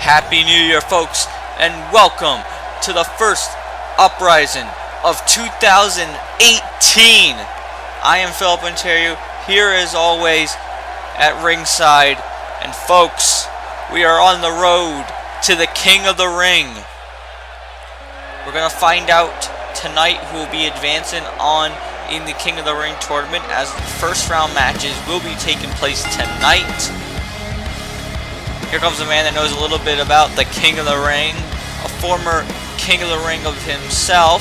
Happy New Year, folks, and welcome to the first Uprising of 2018. I am Philip Ontario, here as always at ringside, and folks, we are on the road to the King of the Ring. We're going to find out tonight who will be advancing on in the King of the Ring tournament, as the first round matches will be taking place tonight. Here comes a man that knows a little bit about the King of the Ring, a former King of the Ring of himself,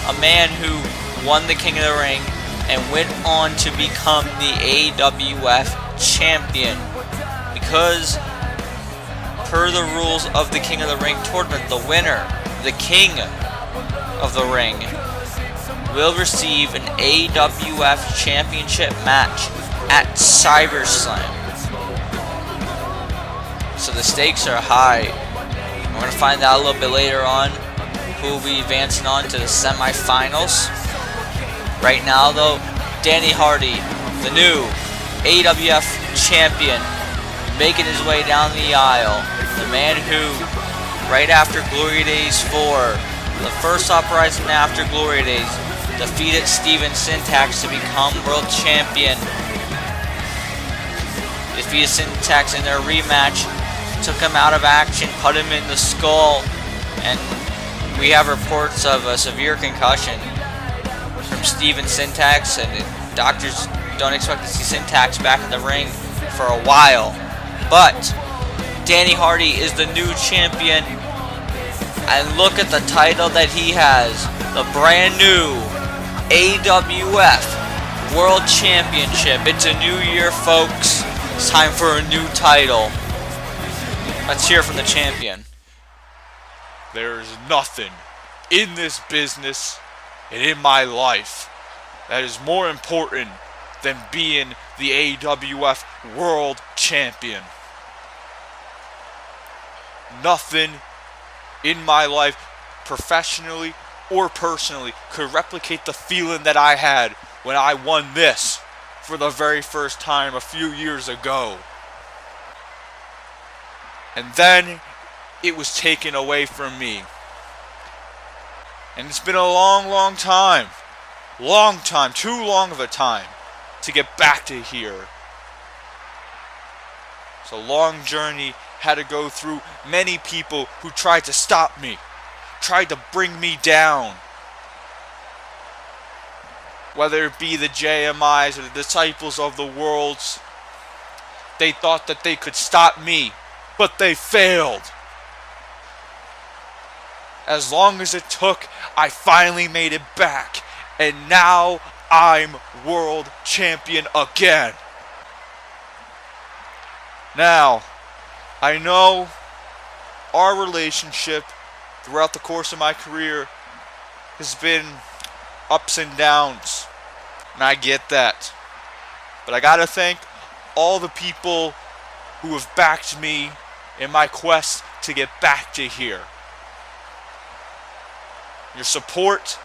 a man who won the King of the Ring and went on to become the AWF Champion. Because per the rules of the King of the Ring tournament, the winner, the King of the Ring, will receive an AWF Championship match at SummerSlam. So the stakes are high. We're going to find out a little bit later on who will be advancing on to the semifinals. Right now, though, Danny Hardy, the new AWF champion, making his way down the aisle. The man who, right after Glory Days 4, the first Uprising after Glory Days, defeated Steven Syntax to become world champion. Defeated Syntax in their rematch, took him out of action, put him in the skull, and we have reports of a severe concussion from Steven Syntax, and doctors don't expect to see Syntax back in the ring for a while. But Danny Hardy is the new champion, and look at the title that he has, the brand new AWF World Championship. It's a new year, folks. It's time for a new title. Let's hear from the champion. There is nothing in this business and in my life that is more important than being the AWF World Champion. Nothing in my life, professionally or personally, could replicate the feeling that I had when I won this for the very first time a few years ago. And then it was taken away from me. And it's been a long time. Long time, too long of a time to get back to here. It's a long journey, had to go through many people who tried to stop me, tried to bring me down. Whether it be the JMIs or the Disciples of the Worlds, they thought that they could stop me, but they failed. As long as it took, I finally made it back, and now I'm world champion again. Now, I know our relationship throughout the course of my career has been ups and downs, and I get that. But I gotta thank all the people who have backed me in my quest to get back to here. Your support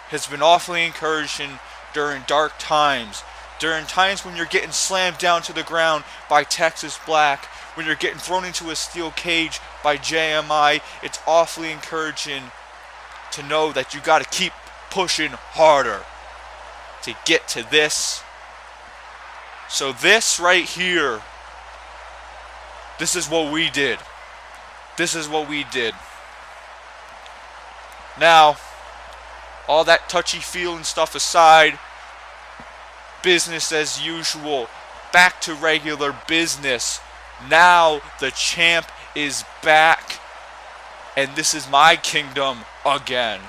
has been awfully encouraging during dark times, during times when you're getting slammed down to the ground by Texas Black, when you're getting thrown into a steel cage by JMI. It's awfully encouraging to know that you gotta keep pushing harder to get to this. So this right here, this is what we did. This is what we did. Now, all that touchy-feeling stuff aside, business as usual, back to regular business. Now the champ is back, and this is my kingdom again.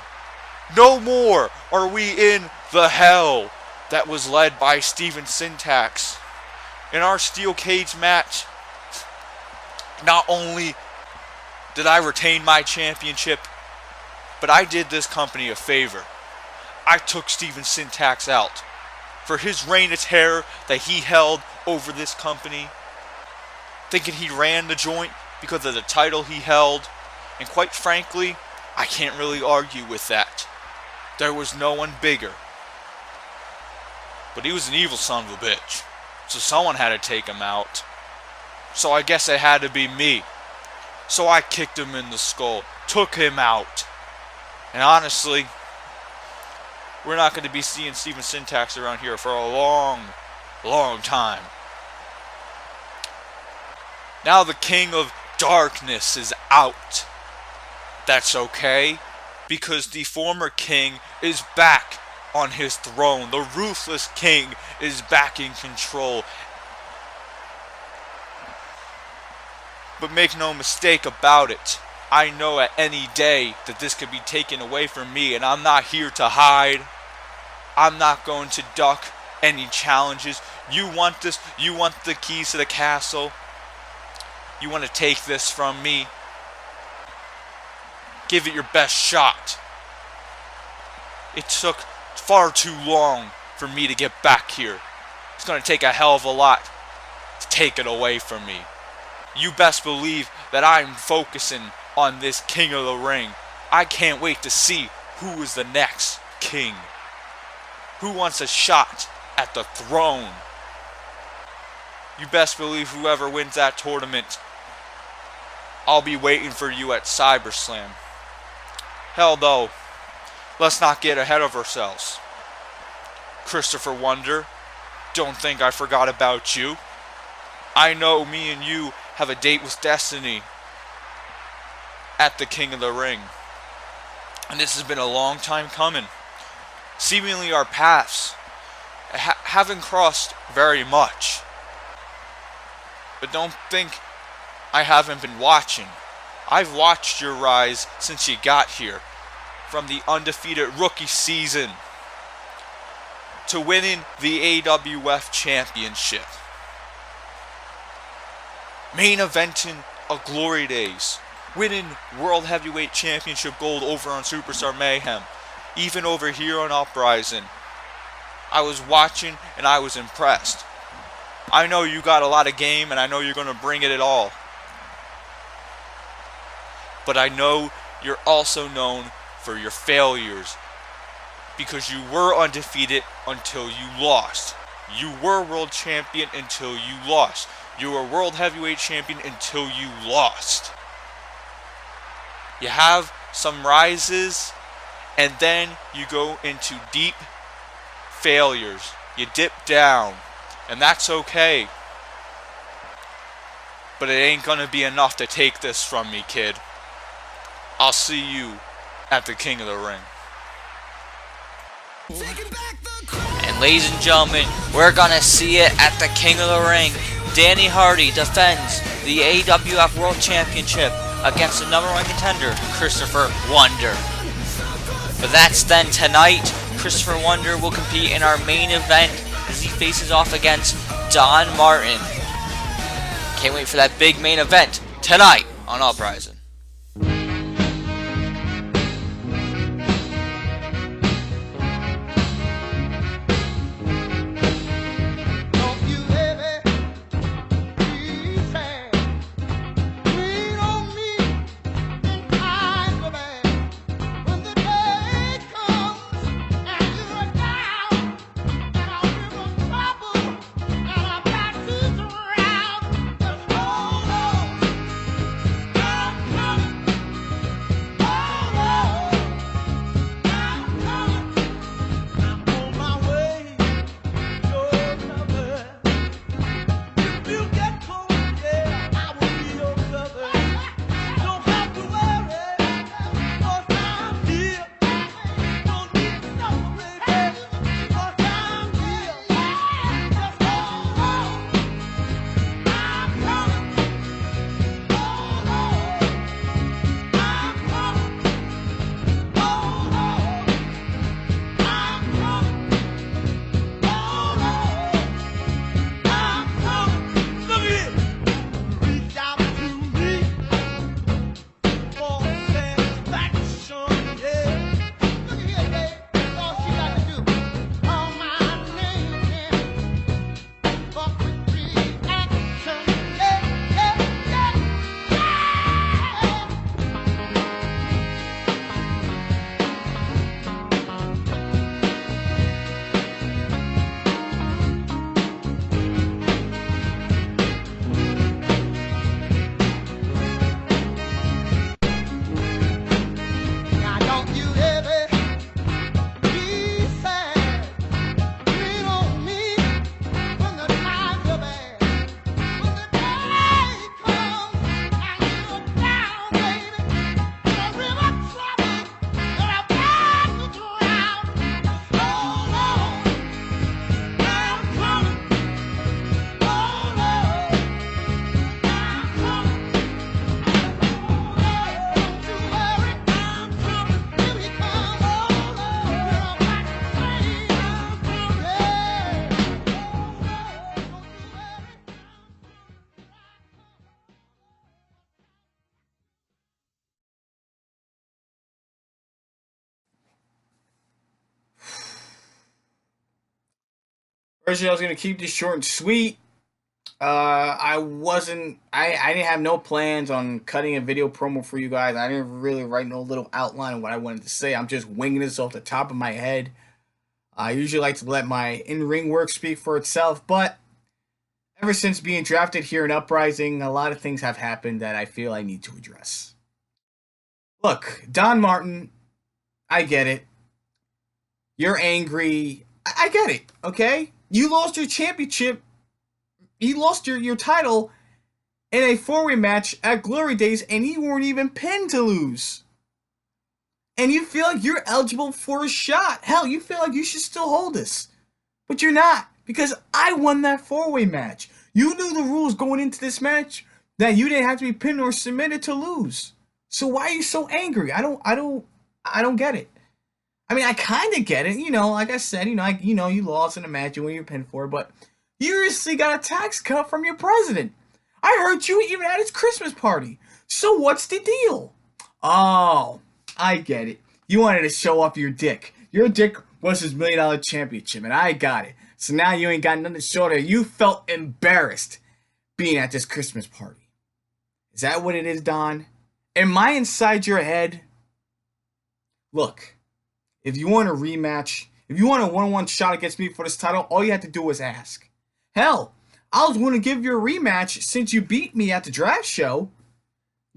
No more are we in the hell that was led by Steven Syntax. In our steel cage match, not only did I retain my championship, but I did this company a favor. I took Steven Syntax out for his reign of terror that he held over this company, thinking he ran the joint because of the title he held, and quite frankly, I can't really argue with that. There was no one bigger. But he was an evil son of a bitch, so someone had to take him out. So I guess it had to be me. So I kicked him in the skull, took him out. And honestly, we're not going to be seeing Steven Syntax around here for a long, long time. Now the King of Darkness is out. That's okay, because the former king is back on his throne. The Ruthless King is back in control. But make no mistake about it, I know at any day that this could be taken away from me, and I'm not here to hide. I'm not going to duck any challenges. You want this? You want the keys to the castle? You want to take this from me? Give it your best shot. It took far too long for me to get back here. It's going to take a hell of a lot to take it away from me. You best believe that I'm focusing on this King of the Ring. I can't wait to see who is the next king. Who wants a shot at the throne? You best believe whoever wins that tournament, I'll be waiting for you at CyberSlam. Hell though, let's not get ahead of ourselves. Christopher Wonder, don't think I forgot about you. I know me and you have a date with Destiny at the King of the Ring. And this has been a long time coming. Seemingly our paths haven't crossed very much. But don't think I haven't been watching. I've watched your rise since you got here. From the undefeated rookie season to winning the AWF Championship. Main eventing a Glory Days. Winning World Heavyweight Championship gold over on Superstar Mayhem. Even over here on Uprising. I was watching and I was impressed. I know you got a lot of game and I know you're going to bring it at all. But I know you're also known for your failures. Because you were undefeated until you lost. You were world champion until you lost. You were world heavyweight champion until you lost. You have some rises, and then you go into deep failures. You dip down, and that's okay. But it ain't gonna be enough to take this from me, kid. I'll see you at the King of the Ring. And ladies and gentlemen, we're gonna see it at the King of the Ring. Danny Hardy defends the AWF World Championship against the #1 contender, Christopher Wonder. But that's then tonight. Christopher Wonder will compete in our main event as he faces off against Don Martin. Can't wait for that big main event tonight on Uprising. Originally, I was gonna keep this short and sweet. I didn't have no plans on cutting a video promo for you guys. I didn't really write no little outline of what I wanted to say. I'm just winging this off the top of my head. I usually like to let my in-ring work speak for itself, but ever since being drafted here in Uprising, a lot of things have happened that I feel I need to address. Look, Don Martin, I get it. You're angry. I get it, okay? You lost your championship. You lost your title in a four-way match at Glory Days, and you weren't even pinned to lose. And you feel like you're eligible for a shot. Hell, you feel like you should still hold this. But you're not, because I won that four-way match. You knew the rules going into this match that you didn't have to be pinned or submitted to lose. So why are you so angry? I don't get it. I mean, I kind of get it. You know, like I said, you lost in a match when you were pinned for, but you recently got a tax cut from your president. I heard you even at his Christmas party. So what's the deal? Oh, I get it. You wanted to show off your dick. Your dick was his $1 million championship, and I got it. So now you ain't got nothing to show there. You felt embarrassed being at this Christmas party. Is that what it is, Don? Am I inside your head? Look, if you want a rematch, if you want a one-on-one shot against me for this title, all you have to do is ask. Hell, I was going to give you a rematch since you beat me at the draft show.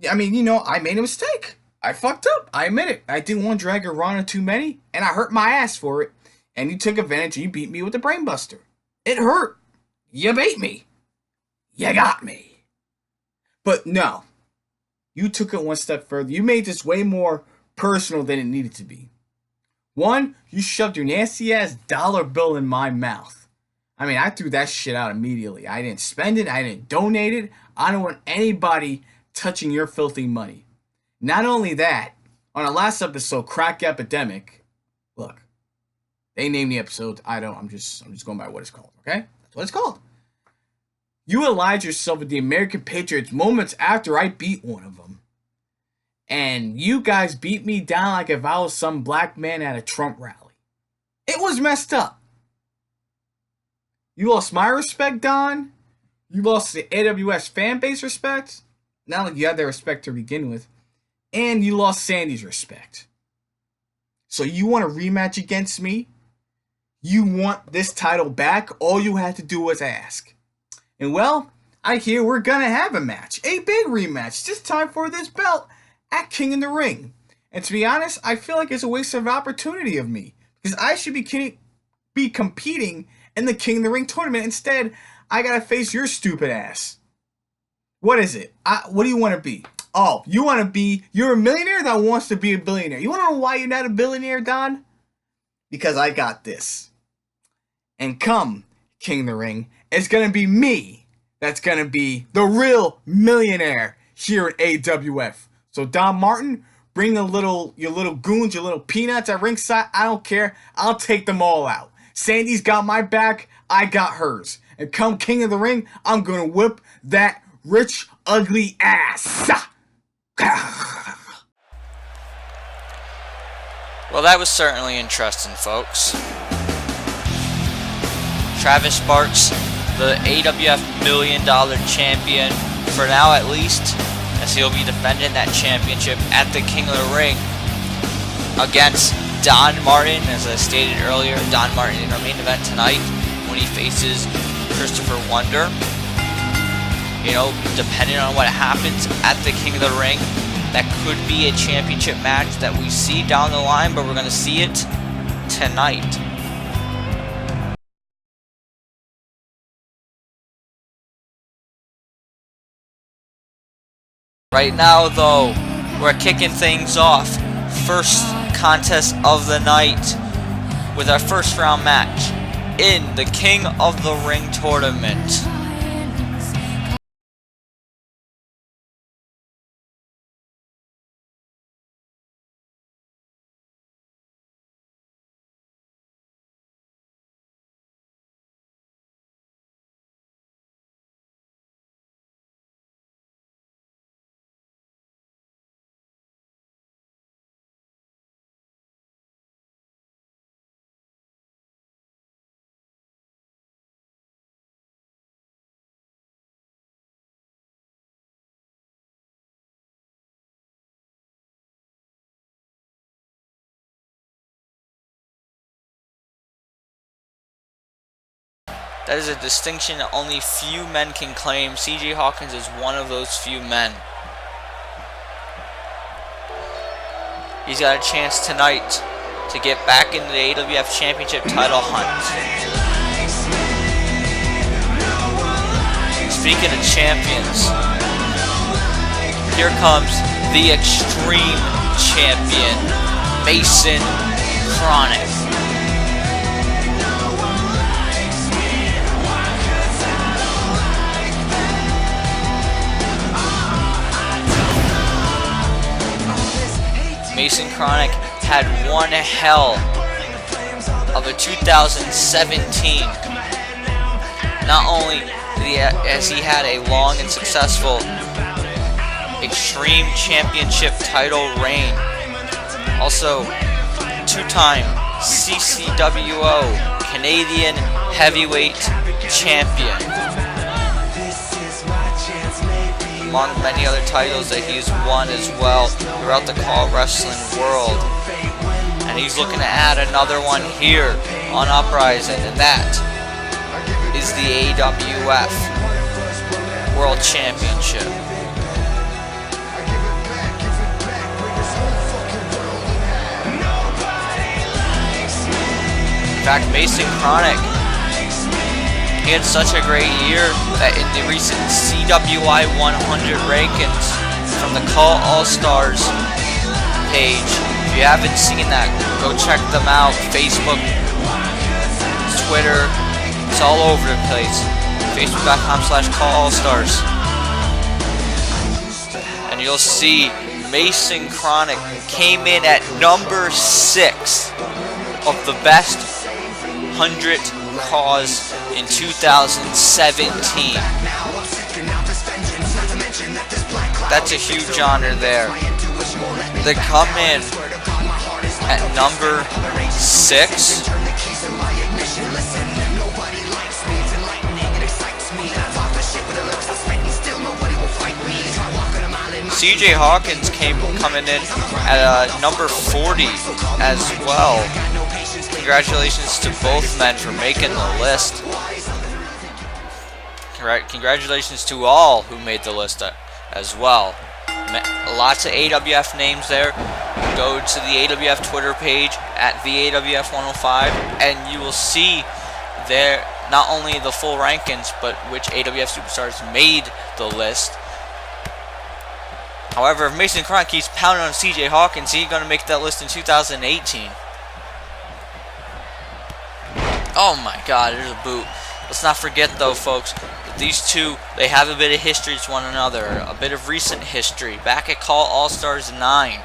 I mean, I made a mistake. I fucked up. I admit it. I didn't want to drag a run or too many, and I hurt my ass for it. And you took advantage and you beat me with the brainbuster. It hurt. You beat me. You got me. But no, you took it one step further. You made this way more personal than it needed to be. One, you shoved your nasty ass dollar bill in my mouth. I mean, I threw that shit out immediately. I didn't spend it. I didn't donate it. I don't want anybody touching your filthy money. Not only that, on the last episode, Crack Epidemic, look, they named the episode. I'm just going by what it's called, okay? That's what it's called. You allied yourself with the American Patriots moments after I beat one of them. And you guys beat me down like if I was some black man at a Trump rally. It was messed up. You lost my respect, Don. You lost the AWS fan base respect. Not like you had their respect to begin with. And you lost Sandy's respect. So you want a rematch against me? You want this title back? All you had to do was ask. And well, I hear we're gonna have a match. A big rematch. This time for this belt at King in the Ring. And to be honest, I feel like it's a waste of opportunity of me. Because I should be competing in the King in the Ring tournament. Instead, I gotta face your stupid ass. What is it? What do you want to be? Oh, you're a millionaire that wants to be a billionaire. You want to know why you're not a billionaire, Don? Because I got this. And come, King of the Ring, it's going to be me that's going to be the real millionaire here at AWF. So Don Martin, bring your little goons, your little peanuts at ringside. I don't care. I'll take them all out. Sandy's got my back. I got hers. And come King of the Ring, I'm going to whip that rich, ugly ass. Well, that was certainly interesting, folks. Travis Sparks, the AWF $1 million champion, for now at least, as he'll be defending that championship at the King of the Ring against Don Martin. As I stated earlier, Don Martin in our main event tonight when he faces Christopher Wonder. Depending on what happens at the King of the Ring, that could be a championship match that we see down the line, but we're going to see it tonight. Right now, though, we're kicking things off. First contest of the night with our first round match in the King of the Ring tournament. That is a distinction that only few men can claim. CJ Hawkins is one of those few men. He's got a chance tonight to get back into the AWF Championship title hunt. Speaking of champions, here comes the Extreme Champion, Wtason Kronik. Wtason Kronik had one hell of a 2017. Not only as he had a long and successful Extreme Championship title reign, also two-time CCWO Canadian Heavyweight Champion, among many other titles that he's won as well throughout the Call Wrestling world. And he's looking to add another one here on Uprising, and that is the AWF World Championship. In fact, Wtason Kronik, he had such a great year that in the recent CWI 100 rankings from the Call All-Stars page, if you haven't seen that, go check them out. Facebook, Twitter, it's all over the place. Facebook.com/CallAllStars. And you'll see Wtason Kronik came in at number 6 of the best 100 cause in 2017. That's a huge honor there. They come in at number 6. CJ Hawkins coming in at number 40 as well. Congratulations to both men for making the list. Congratulations to all who made the list as well. Lots of AWF names there. Go to the AWF Twitter page at the AWF 105 and you will see there not only the full rankings but which AWF superstars made the list. However, if Wtason Kronik keeps pounding on CJ Hawkins, he's going to make that list in 2018. Oh my god, there's a boot. Let's not forget though, folks, that these two, they have a bit of history to one another, a bit of recent history. Back at Call All-Stars 9,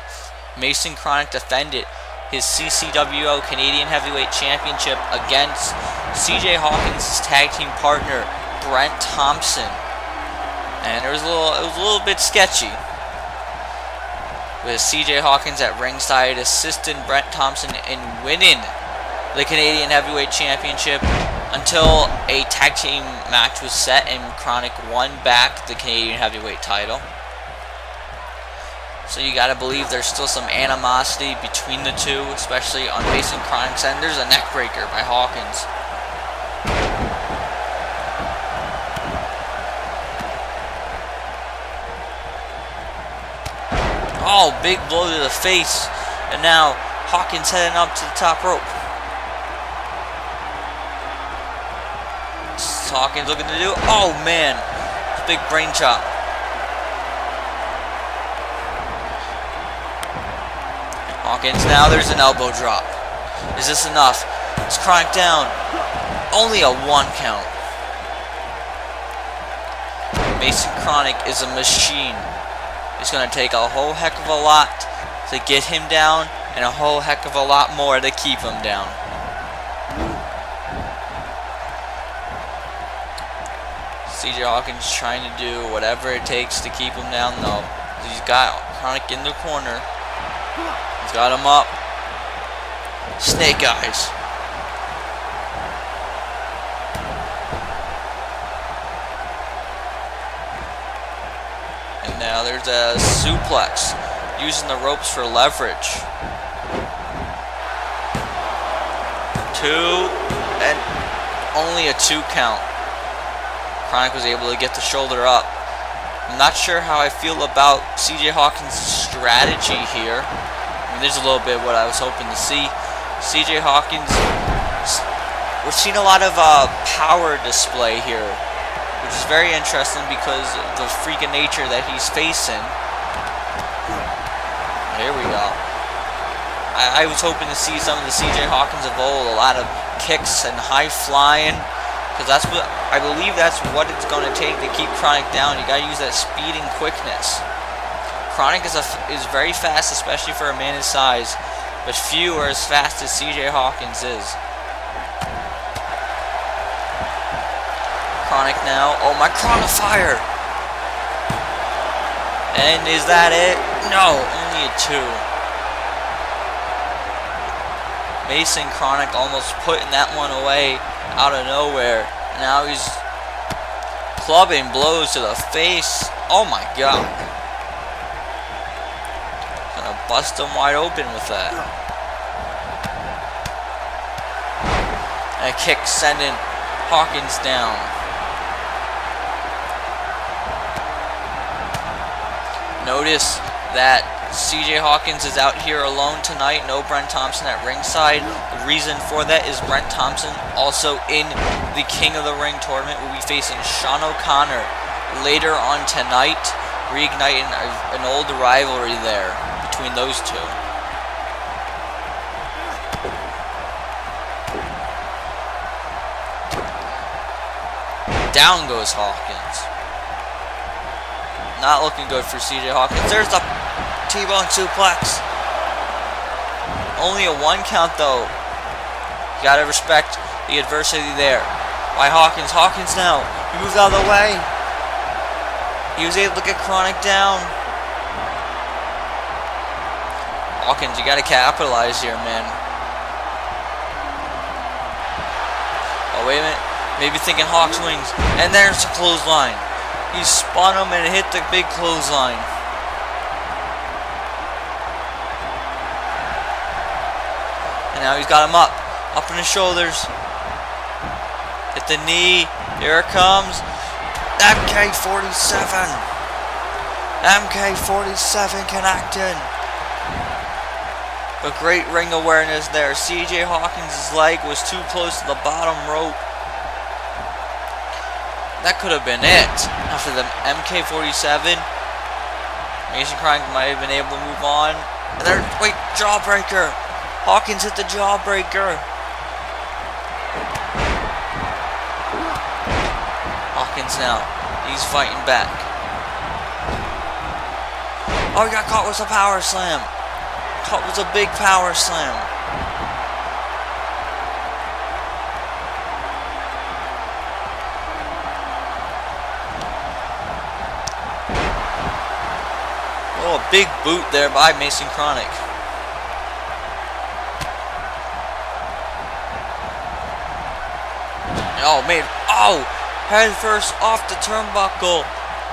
Wtason Kronik defended his CCWO Canadian Heavyweight Championship against CJ Hawkins' tag team partner, Brent Thompson. And it was a little bit sketchy, with CJ Hawkins at ringside assisting Brent Thompson in winning the Canadian Heavyweight Championship until a tag team match was set and Kronik won back the Canadian Heavyweight title. So you gotta believe there's still some animosity between the two, especially on Wtason Kronik's end. There's a neckbreaker by Hawkins. Oh, big blow to the face. And now Hawkins heading up to the top rope. What's Hawkins looking to do? Oh man, big brain chop. Hawkins, now there's an elbow drop. Is this enough? It's Kronik down. Only a 1 count. Wtason Kronik is a machine. It's going to take a whole heck of a lot to get him down and a whole heck of a lot more to keep him down. CJ Hawkins trying to do whatever it takes to keep him down though. He's got Kronik in the corner. He's got him up. Snake eyes. And now there's a suplex, using the ropes for leverage. 2 and Only a 2 count. Kronik was able to get the shoulder up. I'm not sure how I feel about CJ Hawkins' strategy here. I mean, there's a little bit of what I was hoping to see. CJ Hawkins, we're seeing a lot of power display here, which is very interesting because of the freak of nature that he's facing. Here we go. I was hoping to see some of the CJ Hawkins of old, a lot of kicks and high flying. Because that's what I believe that's what it's going to take to keep Kronik down. You got to use that speed and quickness. Kronik is very fast, especially for a man his size, but few are as fast as CJ Hawkins is. Kronik now. Oh my, Chronifier! And is that it? No, only a 2. Mason Kronik almost putting that one away out of nowhere. Now he's clubbing blows to the face. Oh my god. Gonna bust him wide open with that. And a kick sending Hawkins down. Notice that CJ Hawkins is out here alone tonight. No Brent Thompson at ringside. The reason for that is Brent Thompson also in the King of the Ring tournament will be facing Shawn O'Connor later on tonight, reigniting an old rivalry there between those two. Down goes Hawkins. Not looking good for CJ Hawkins. There's the T-bone suplex. Only a 1 count though. You gotta respect the adversity there. By Hawkins. Hawkins now. He moves out of the way. He was able to get Kronik down. Hawkins, you gotta capitalize here, man. Oh, wait a minute. Maybe thinking Hawks wings. And there's the clothesline. He spun him and hit the big clothesline. And now he's got him up in his shoulders. Hit the knee. Here it comes. MK47. MK47 connecting. But great ring awareness there. CJ Hawkins' leg was too close to the bottom rope. That could have been it. After the MK47, Mason Kronik might have been able to move on. And there, wait, jawbreaker. Hawkins hit the jawbreaker. Hawkins now, he's fighting back. Oh, he got caught with a power slam. Caught with a big power slam. Oh, a big boot there by Mason Kronik. Oh, man. Oh, head first off the turnbuckle.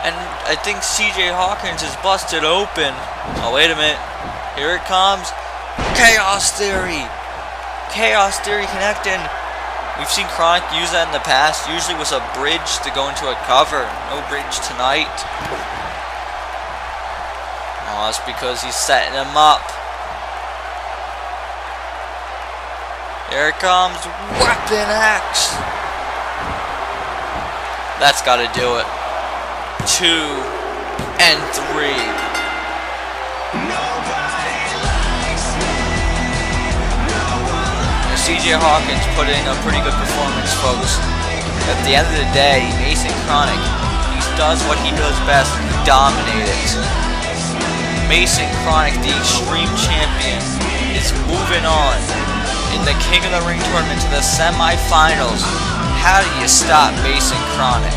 And I think CJ Hawkins is busted open. Oh, wait a minute. Here it comes. Chaos Theory. Chaos Theory connecting. We've seen Kronik use that in the past. Usually was a bridge to go into a cover. No bridge tonight. Oh, that's because he's setting him up. Here it comes. Weapon X. That's got to do it. 2 and 3. CJ Hawkins put in a pretty good performance, folks. At the end of the day, Mason Kronik, he does what he does best, dominate it. Mason Kronik, the Extreme Champion, is moving on in the King of the Ring tournament to the semifinals. How do you stop Mason Kronik?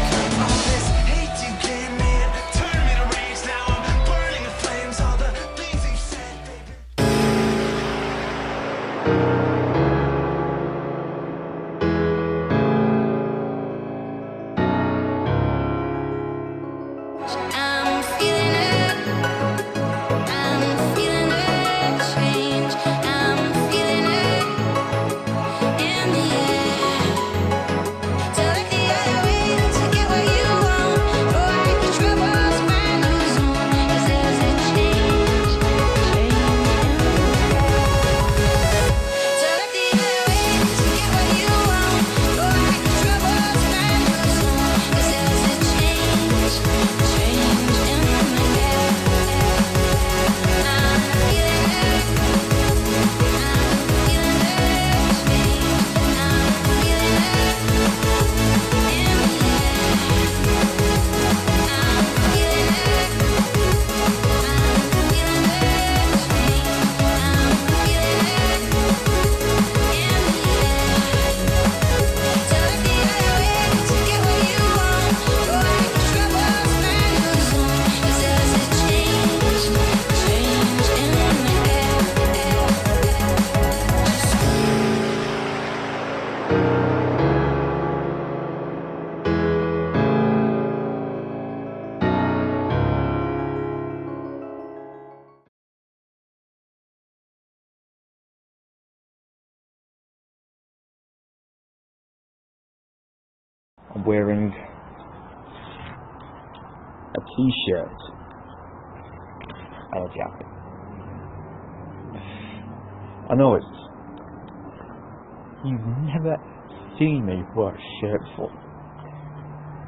I'm wearing a t-shirt and a jacket. I know you've never seen me wear a shirt before,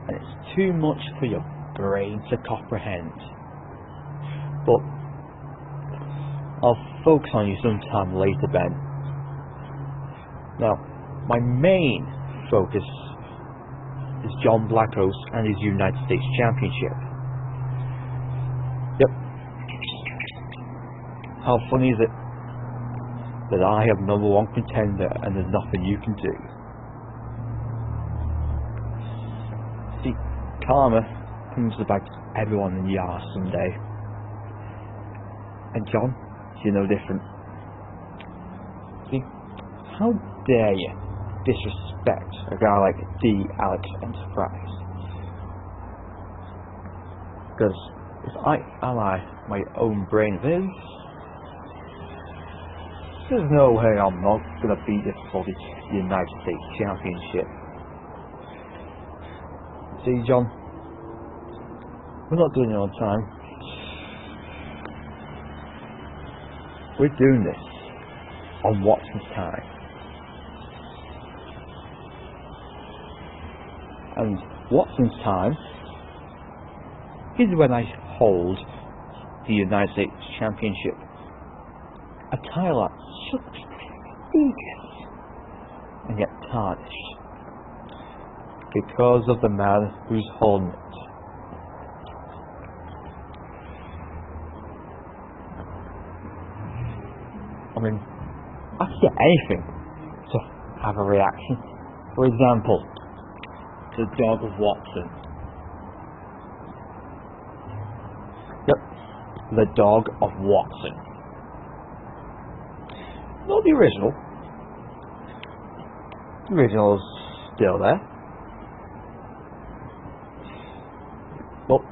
and it's too much for your brain to comprehend, but I'll focus on you sometime later, Ben. Now, my main focus is John Blackos and his United States Championship. Yep. How funny is it that I am #1 contender and there's nothing you can do? See, karma comes to bite everyone in the arse someday. And John, you're no different. See, how dare you disrespect a guy like the Alex Enterprise? Because if I ally my own brain of his, there's no way I'm not gonna beat this for the United States Championship. See, John, we're not doing it on time. We're doing this on Watson's time. And Watson's time is when I hold the United States Championship. A title that should be prestigious and yet tarnished because of the man who's holding it. I mean, I could get anything to have a reaction. For example, the dog of Watson. Yep, the dog of Watson. Not the original. The original's still there. Well,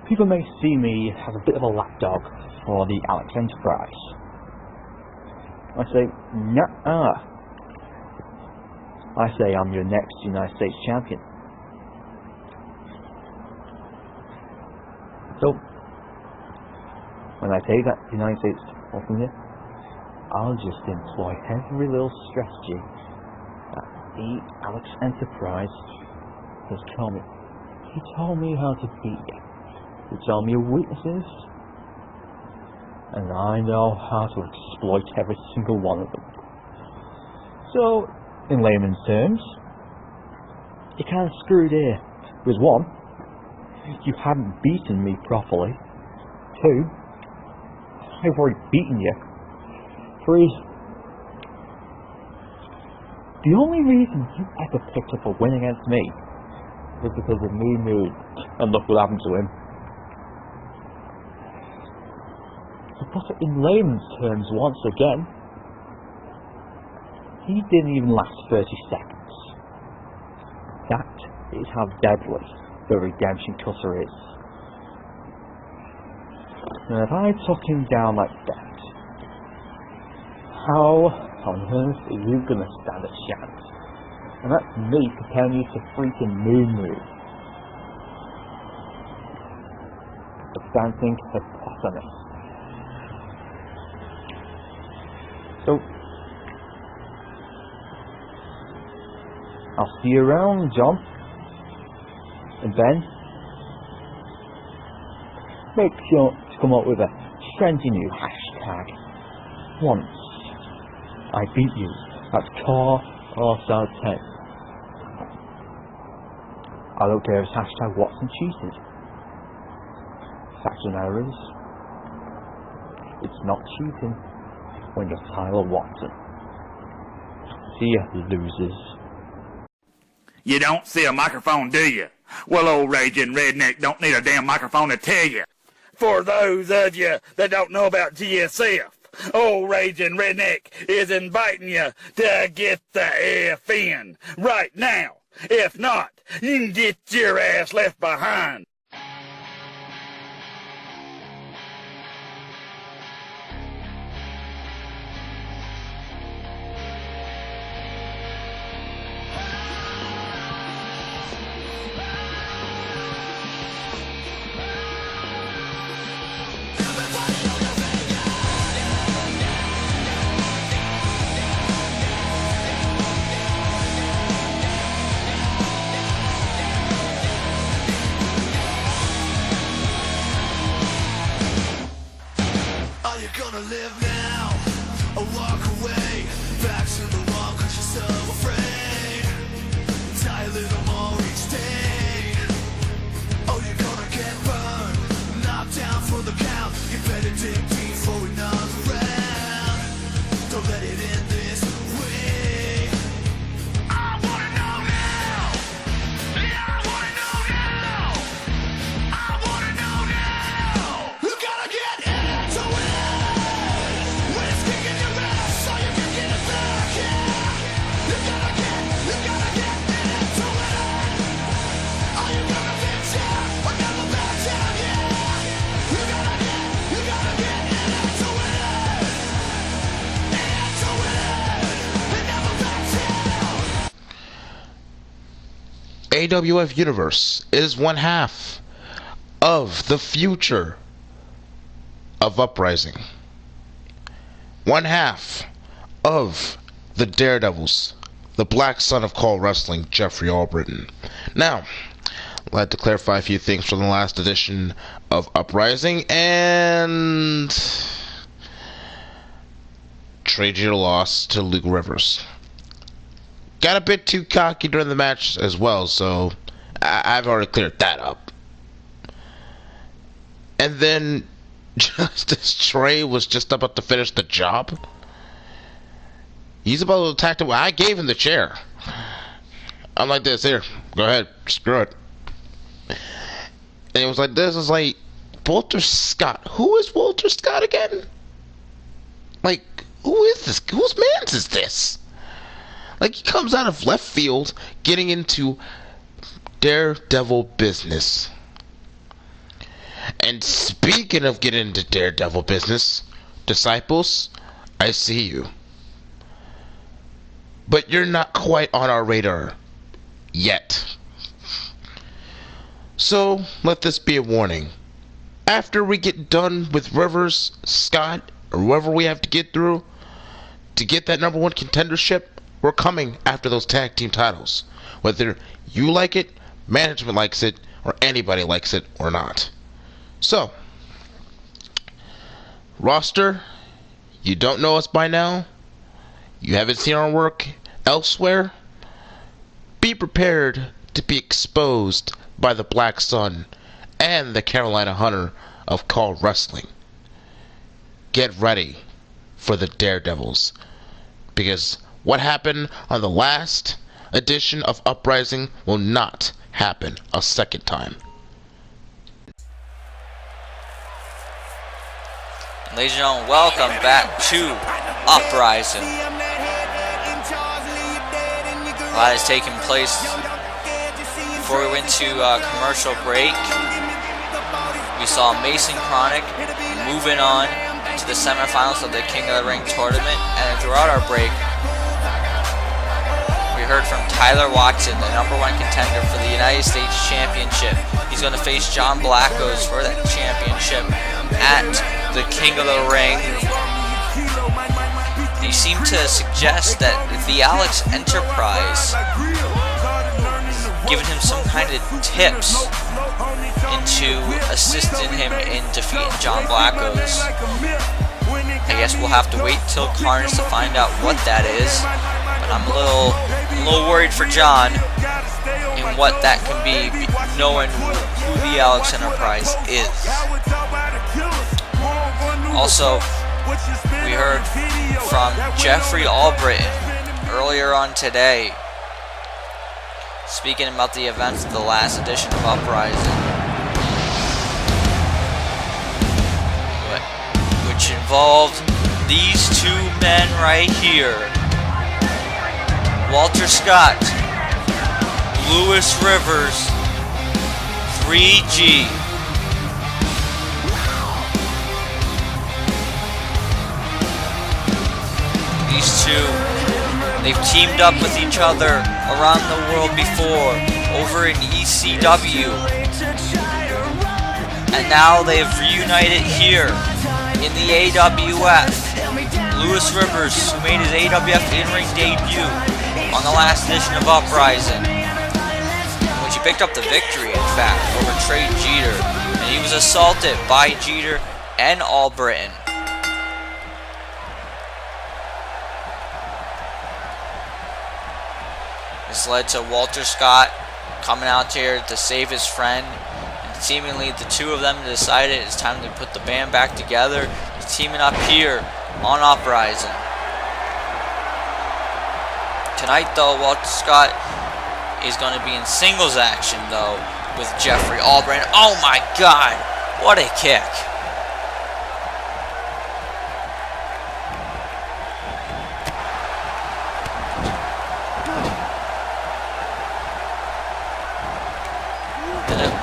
people may see me as a bit of a lapdog for the Alex Enterprise. I say, nah. I say I'm your next United States champion. So, when I take that United States title from you, I'll just employ every little strategy that the Alex Enterprise has told me. He told me how to beat you. He told me your weaknesses, and I know how to exploit every single one of them. So, in layman's terms, you're kind of screwed here. Because 1, you haven't beaten me properly. 2, I've already beaten you. 3, the only reason you ever picked up a win against me was because of Moo, and look what happened to him. To put it in layman's terms once again, he didn't even last 30 seconds. That is how deadly the Redemption Cutter is. And if I took him down like that, how on earth are you gonna stand a chance? And that's me comparing you to freaking Moo. The dancing hippopotamus. So, I'll see you around, John. And Ben, make sure to come up with a trendy new hashtag. Once I beat you at Car or South 10. I don't care if it's hashtag Watson cheated. Fact of the matter is, it's not cheating when you're Tyler Watson. See ya, losers. You don't see a microphone, do you? Well, old raging redneck don't need a damn microphone to tell you. For those of you that don't know about GSF, old raging redneck is inviting you to get the F in right now. If not, you can get your ass left behind. you gonna live now or walk away? Backs to the wall cause you're so afraid. Die a little more each day. Oh, you're gonna get burned, knocked down for the count. You better dig deep for another round. Don't let it end this way. I wanna know now. Yeah, I wanna know now. I wanna know now. You gotta get into it. When it's kicking your ass so you can get it back, yeah. You gotta get into it. Are you gonna fix it or never back down, yeah. You gotta get into it. Into it. And never back down. AWF Universe is one half of the future of Uprising. One half of the Daredevils, the Black Son of Call Wrestling, Jeffrey Albritton. Now, I'd like to clarify a few things from the last edition of Uprising, and trade your loss to Luke Rivers. Got a bit too cocky during the match as well, so I've already cleared that up. And then, just as Trey was just about to finish the job, he's about to attack him. I gave him the chair. I'm like this, here, go ahead, screw it. And it was like this, it's like, Walter Scott. Who is Walter Scott again? Like, who is this? Whose man's is this? Like, he comes out of left field, getting into Daredevil business. And speaking of getting into Daredevil business, disciples, I see you. But you're not quite on our radar yet. So, let this be a warning. After we get done with Rivers, Scott, or whoever we have to get through to get that number one contendership, we're coming after those tag team titles. Whether you like it, management likes it, or anybody likes it or not. So, roster, you don't know us by now? You haven't seen our work elsewhere? Be prepared to be exposed by the Black Sun and the Carolina Hunter of Call Wrestling. Get ready for the Daredevils, because what happened on the last edition of Uprising will not happen a second time. Ladies and gentlemen, welcome back to Uprising. A lot has taken place. Before we went to commercial break, we saw Mason Kronik moving on to the semifinals of the King of the Ring tournament, and then throughout our break, we heard from Tyler Watson, the number one contender for the United States Championship. He's going to face John Blackos for that championship at the King of the Ring. He seemed to suggest that the Alex Enterprise giving him some kind of tips into assisting him in defeating John Blackos. I guess we'll have to wait till Carnage to find out what that is. But I'm a little worried for John in what that can be, knowing who the Alex Enterprise is. Also, we heard from Jeffrey Allbritton earlier on today, speaking about the events of the last edition of Uprising, which involved these two men right here. Walter Scott, Lewis Rivers, 3G. These two, they've teamed up with each other around the world before, over in ECW. And now they've reunited here in the AWF. Lewis Rivers, who made his AWF in-ring debut on the last edition of Uprising, which he picked up the victory, in fact, over Trey Jeter, and he was assaulted by Jeter and Allbritton. This led to Walter Scott coming out here to save his friend. And seemingly the two of them decided it's time to put the band back together. He's teaming up here on Uprising. Tonight though, Walter Scott is going to be in singles action though with Jeffrey Allbritton. Oh my god, what a kick.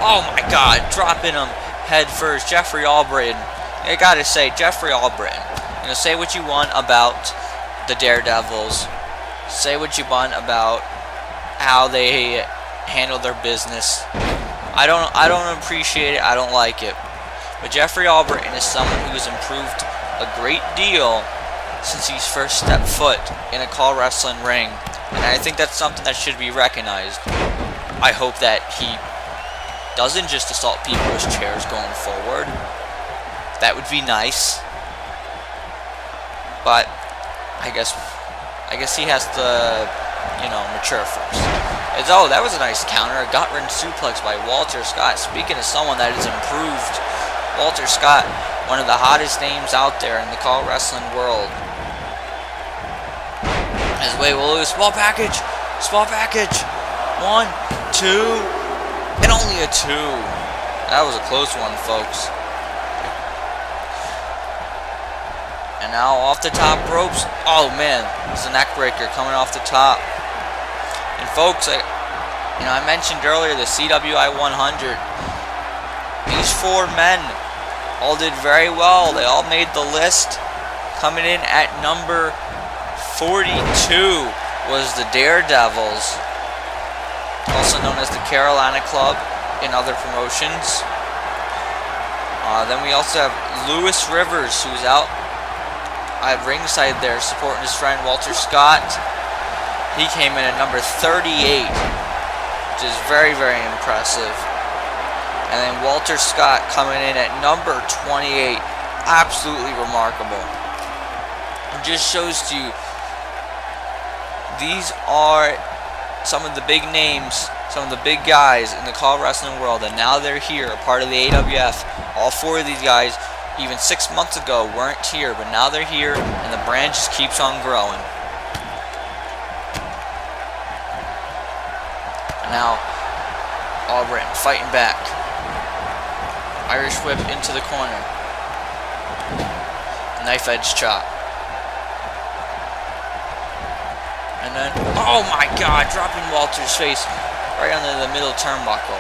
Oh my god, dropping him head first. Jeffrey Allbritton. I gotta say, Jeffrey Allbritton. You know, say what you want about the Daredevils. Say what you want about how they handle their business. I don't appreciate it. I don't like it. But Jeffrey Allbritton is someone who has improved a great deal since he's first stepped foot in a call wrestling ring. And I think that's something that should be recognized. I hope that he doesn't just assault people with chairs going forward. That would be nice. But I guess he has to, you know, mature first. Oh, that was a nice counter. A gut-wrench suplex by Walter Scott. Speaking of someone that has improved, Walter Scott, one of the hottest names out there in the call wrestling world. His way will lose. Small package. Small package. 1, 2. And only a 2. That was a close one, folks. And now off the top ropes. Oh man, it's a neck breaker coming off the top. And folks, I mentioned earlier the CWI 100. These 4 men all did very well. They all made the list. Coming in at number 42 was the Daredevils, also known as the Carolina Club in other promotions. Then we also have Lewis Rivers, who's out at ringside there supporting his friend Walter Scott. He came in at number 38, which is very, very impressive. And then Walter Scott coming in at number 28. Absolutely remarkable. It just shows to you these are some of the big names, some of the big guys in the call wrestling world, and now they're here, a part of the AWF. All 4 of these guys, even 6 months ago, weren't here, but now they're here, and the brand just keeps on growing. And now, Allbritton fighting back. Irish whip into the corner. Knife edge chop. And then, oh my god, dropping Walter's face right under the middle turnbuckle.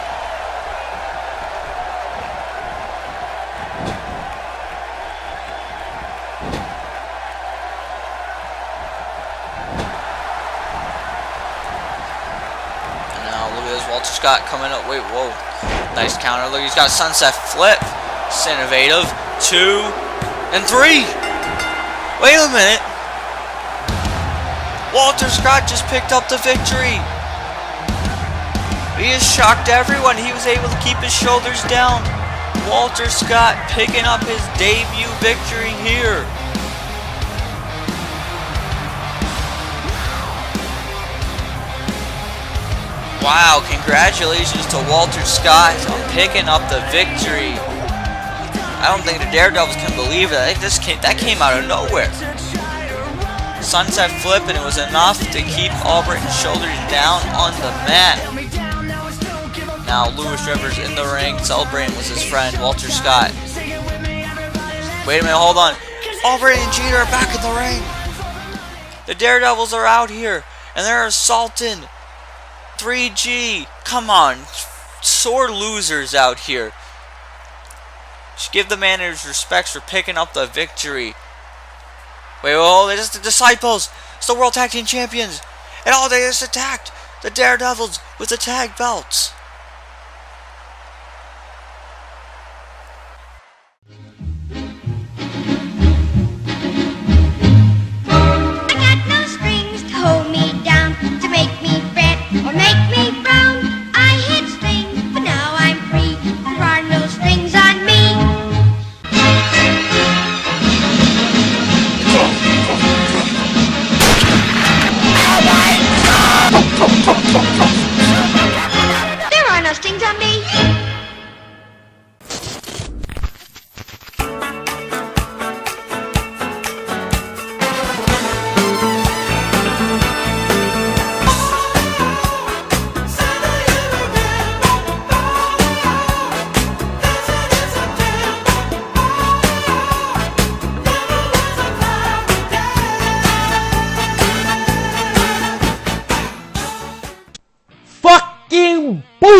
And now, look at this, Walter Scott coming up. Wait, whoa. Nice counter. Look, he's got sunset flip. It's innovative. 2 and 3. Wait a minute. Walter Scott just picked up the victory. He has shocked everyone. He was able to keep his shoulders down. Walter Scott picking up his debut victory here. Wow, congratulations to Walter Scott on picking up the victory. I don't think the Daredevils can believe it. I think that came out of nowhere. Sunset flip, and it was enough to keep Allbritton's shoulders down on the mat. Now Lewis Rivers in the ring, celebrating with his friend Walter Scott. Wait a minute, hold on. Allbritton and Jeter are back in the ring. The Daredevils are out here, and they're assaulting 3G. Come on, sore losers out here. Just give the man his respects for picking up the victory. Wait, oh, it's the Disciples. It's the World Tag Team Champions. And all they just attacked the Daredevils with the tag belts. I got no strings to hold me down, to make me fret or make me frown. I had strings, but now I'm free. There are no strings on me.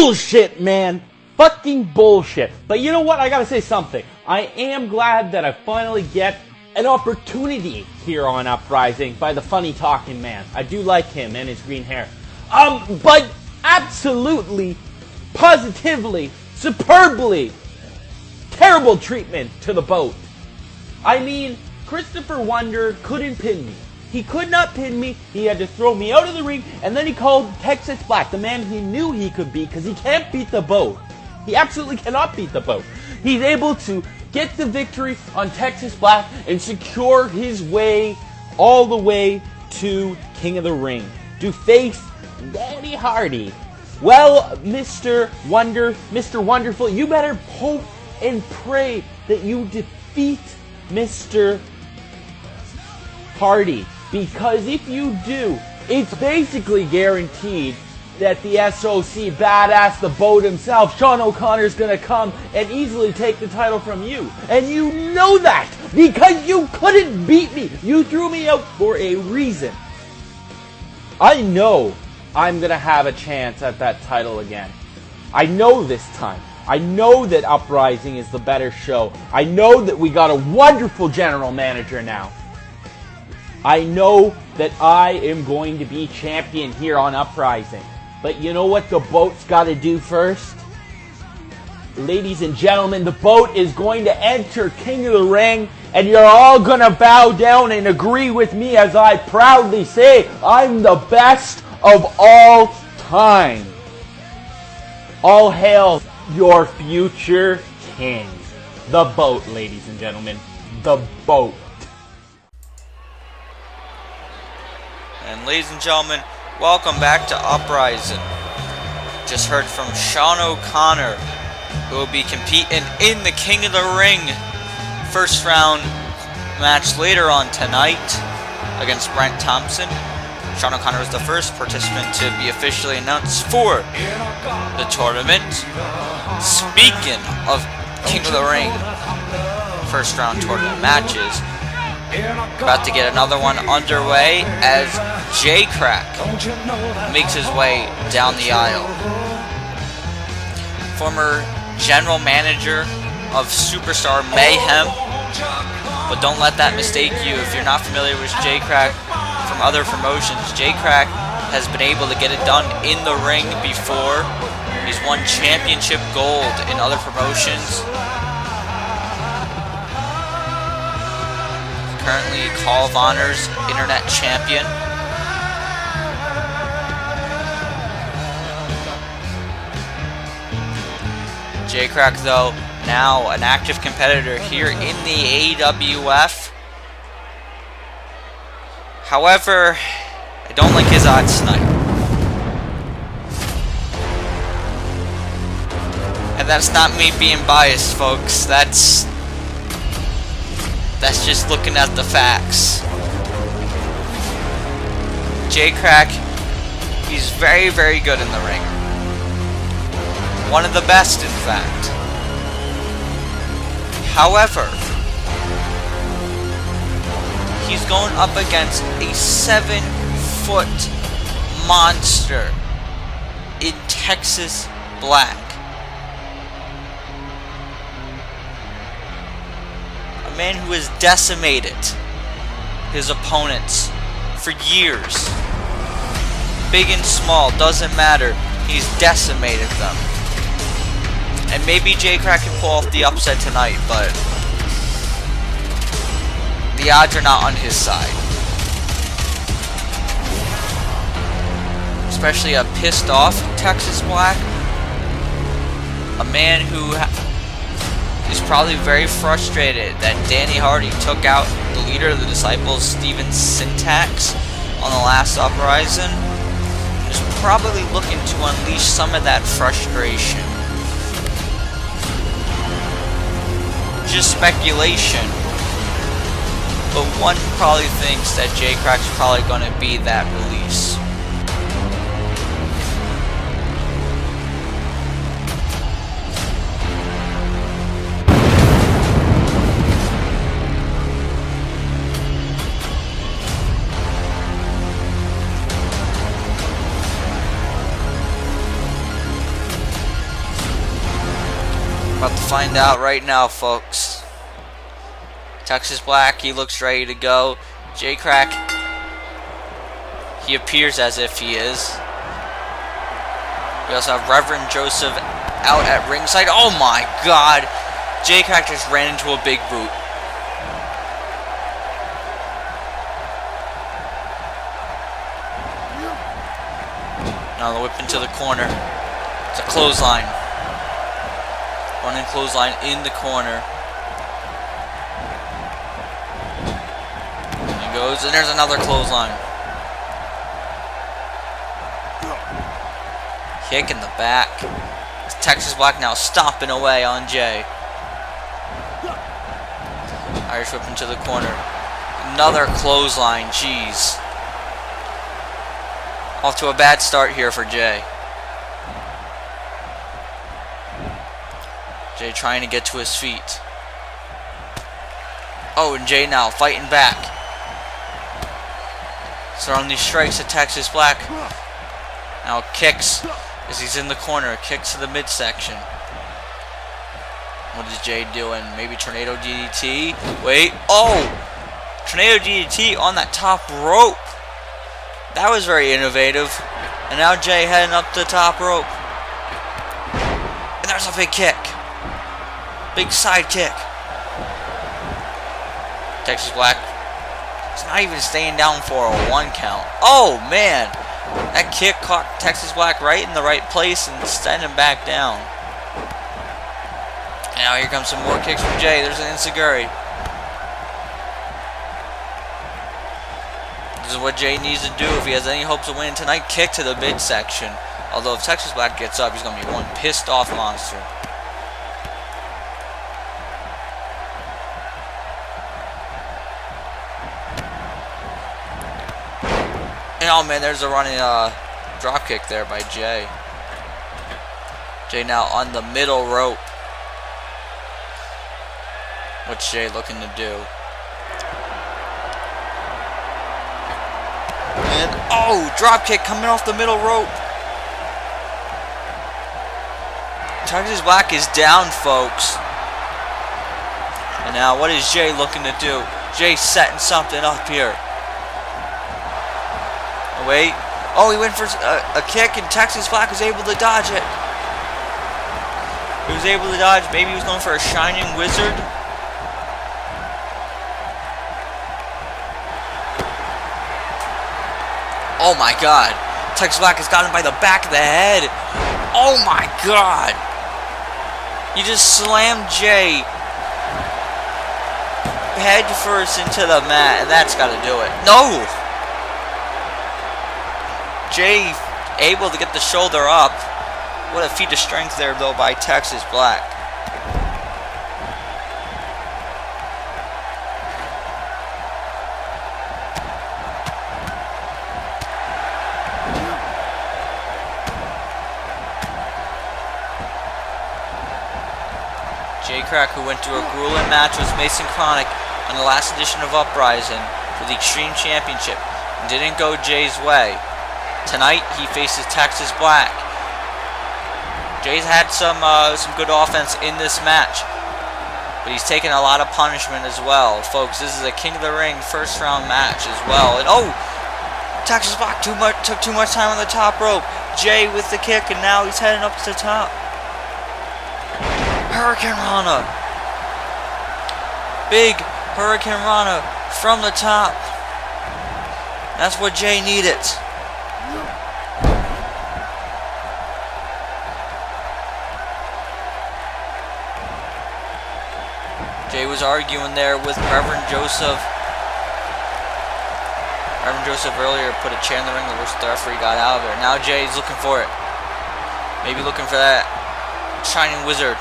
bullshit, man. Fucking bullshit. But you know what? I gotta say something. I am glad that I finally get an opportunity here on Uprising by the funny talking man. I do like him and his green hair. But absolutely, positively, superbly, terrible treatment to the boat. I mean, Christopher Wonder couldn't pin me. He could not pin me. He had to throw me out of the ring, and then he called Texas Black, the man he knew he could beat, because he can't beat the boat. He absolutely cannot beat the boat. He's able to get the victory on Texas Black and secure his way all the way to King of the Ring to face Danny Hardy. Well, Mr. Wonderful, you better hope and pray that you defeat Mr. Hardy, because if you do, it's basically guaranteed that the SOC badass, the boat himself, Shawn O'Connor's gonna come and easily take the title from you. And you know that because you couldn't beat me. You threw me out for a reason. I know I'm gonna have a chance at that title again. I know this time. I know that Uprising is the better show. I know that we got a wonderful general manager now. I know that I am going to be champion here on Uprising. But you know what the boat's got to do first? Ladies and gentlemen, the boat is going to enter King of the Ring, and you're all going to bow down and agree with me as I proudly say, I'm the best of all time. All hail your future king. The boat, ladies and gentlemen. The boat. And ladies and gentlemen, welcome back to Uprising. Just heard from Shawn O'Connor, who will be competing in the King of the Ring first round match later on tonight against Brent Thompson. Shawn O'Connor is the first participant to be officially announced for the tournament. Speaking of King of the Ring first round tournament matches, about to get another one underway as Krack makes his way down the aisle. Former general manager of Superstar Mayhem, but don't let that mistake you. If you're not familiar with Krack from other promotions, Krack has been able to get it done in the ring before. He's won championship gold in other promotions. Currently Call of Honor's internet champion. Krack, though, now an active competitor here in the AWF. However, I don't like his odds tonight. And that's not me being biased, folks. That's just looking at the facts. Krack, he's very, very good in the ring. One of the best, in fact. However, he's going up against a 7-foot monster in Texas Black. A man who has decimated his opponents for years. Big and small, doesn't matter. He's decimated them. And maybe Krack can pull off the upset tonight, but the odds are not on his side. Especially a pissed off Texas Black. A man who is probably very frustrated that Danny Hardy took out the leader of the Disciples, Steven Syntax, on the last Uprising. Is probably looking to unleash some of that frustration. Just speculation, but one probably thinks that Krack's probably going to be that release. About to find out right now, folks. Texas Black, he looks ready to go. Krack, he appears as if he is. We also have Reverend Joseph out at ringside. Oh my God! Krack just ran into a big boot. Now the whip into the corner. It's a clothesline. Running clothesline in the corner. And he goes, and there's another clothesline. Kick in the back. Texas Black now stomping away on Jay. Irish whip into the corner. Another clothesline. Jeez. Off to a bad start here for Jay. Jay trying to get to his feet. Oh, and Jay now fighting back. Throwing these strikes at Texas Black. Now kicks as he's in the corner. Kicks to the midsection. What is Jay doing? Maybe Tornado DDT? Wait. Oh! Tornado DDT on that top rope. That was very innovative. And now Jay heading up the top rope. And there's a big kick. Big side kick. Texas Black is not even staying down for a 1 count. Oh man! That kick caught Texas Black right in the right place and sent him back down. And now here comes some more kicks from Jay. There's an enziguri. This is what Jay needs to do if he has any hopes of winning tonight. Kick to the midsection. Although if Texas Black gets up, he's going to be one pissed off monster. And oh man, there's a running drop kick there by Jay. Jay now on the middle rope. What's Jay looking to do? And oh, drop kick coming off the middle rope. Texas Black is down, folks. And now what is Jay looking to do? Jay setting something up here. Wait. Oh, he went for a kick and Texas Black was able to dodge it. He was able to dodge. Maybe he was going for a Shining Wizard. Oh my God. Texas Black has got him by the back of the head. Oh my God. He just slammed Jay head first into the mat, and that's got to do it. No! Jay able to get the shoulder up. What a feat of strength there, though, by Texas Black. Krack, who went to a grueling match with Mason Kronik on the last edition of Uprising for the Extreme Championship, and didn't go Jay's way. Tonight he faces Texas Black. Jay's had some good offense in this match, but he's taken a lot of punishment as well, folks. This is a King of the Ring first round match as well. And oh, Texas Black took too much time on the top rope. Jay with the kick, and now he's heading up to the top. Hurricane Rana. Big Hurricane Rana from the top. That's what Jay needed. Jay was arguing there with Reverend Joseph. Reverend Joseph earlier put a chair in the ring, the referee got out of there. Now Jay's looking for it. Maybe looking for that Shining Wizard.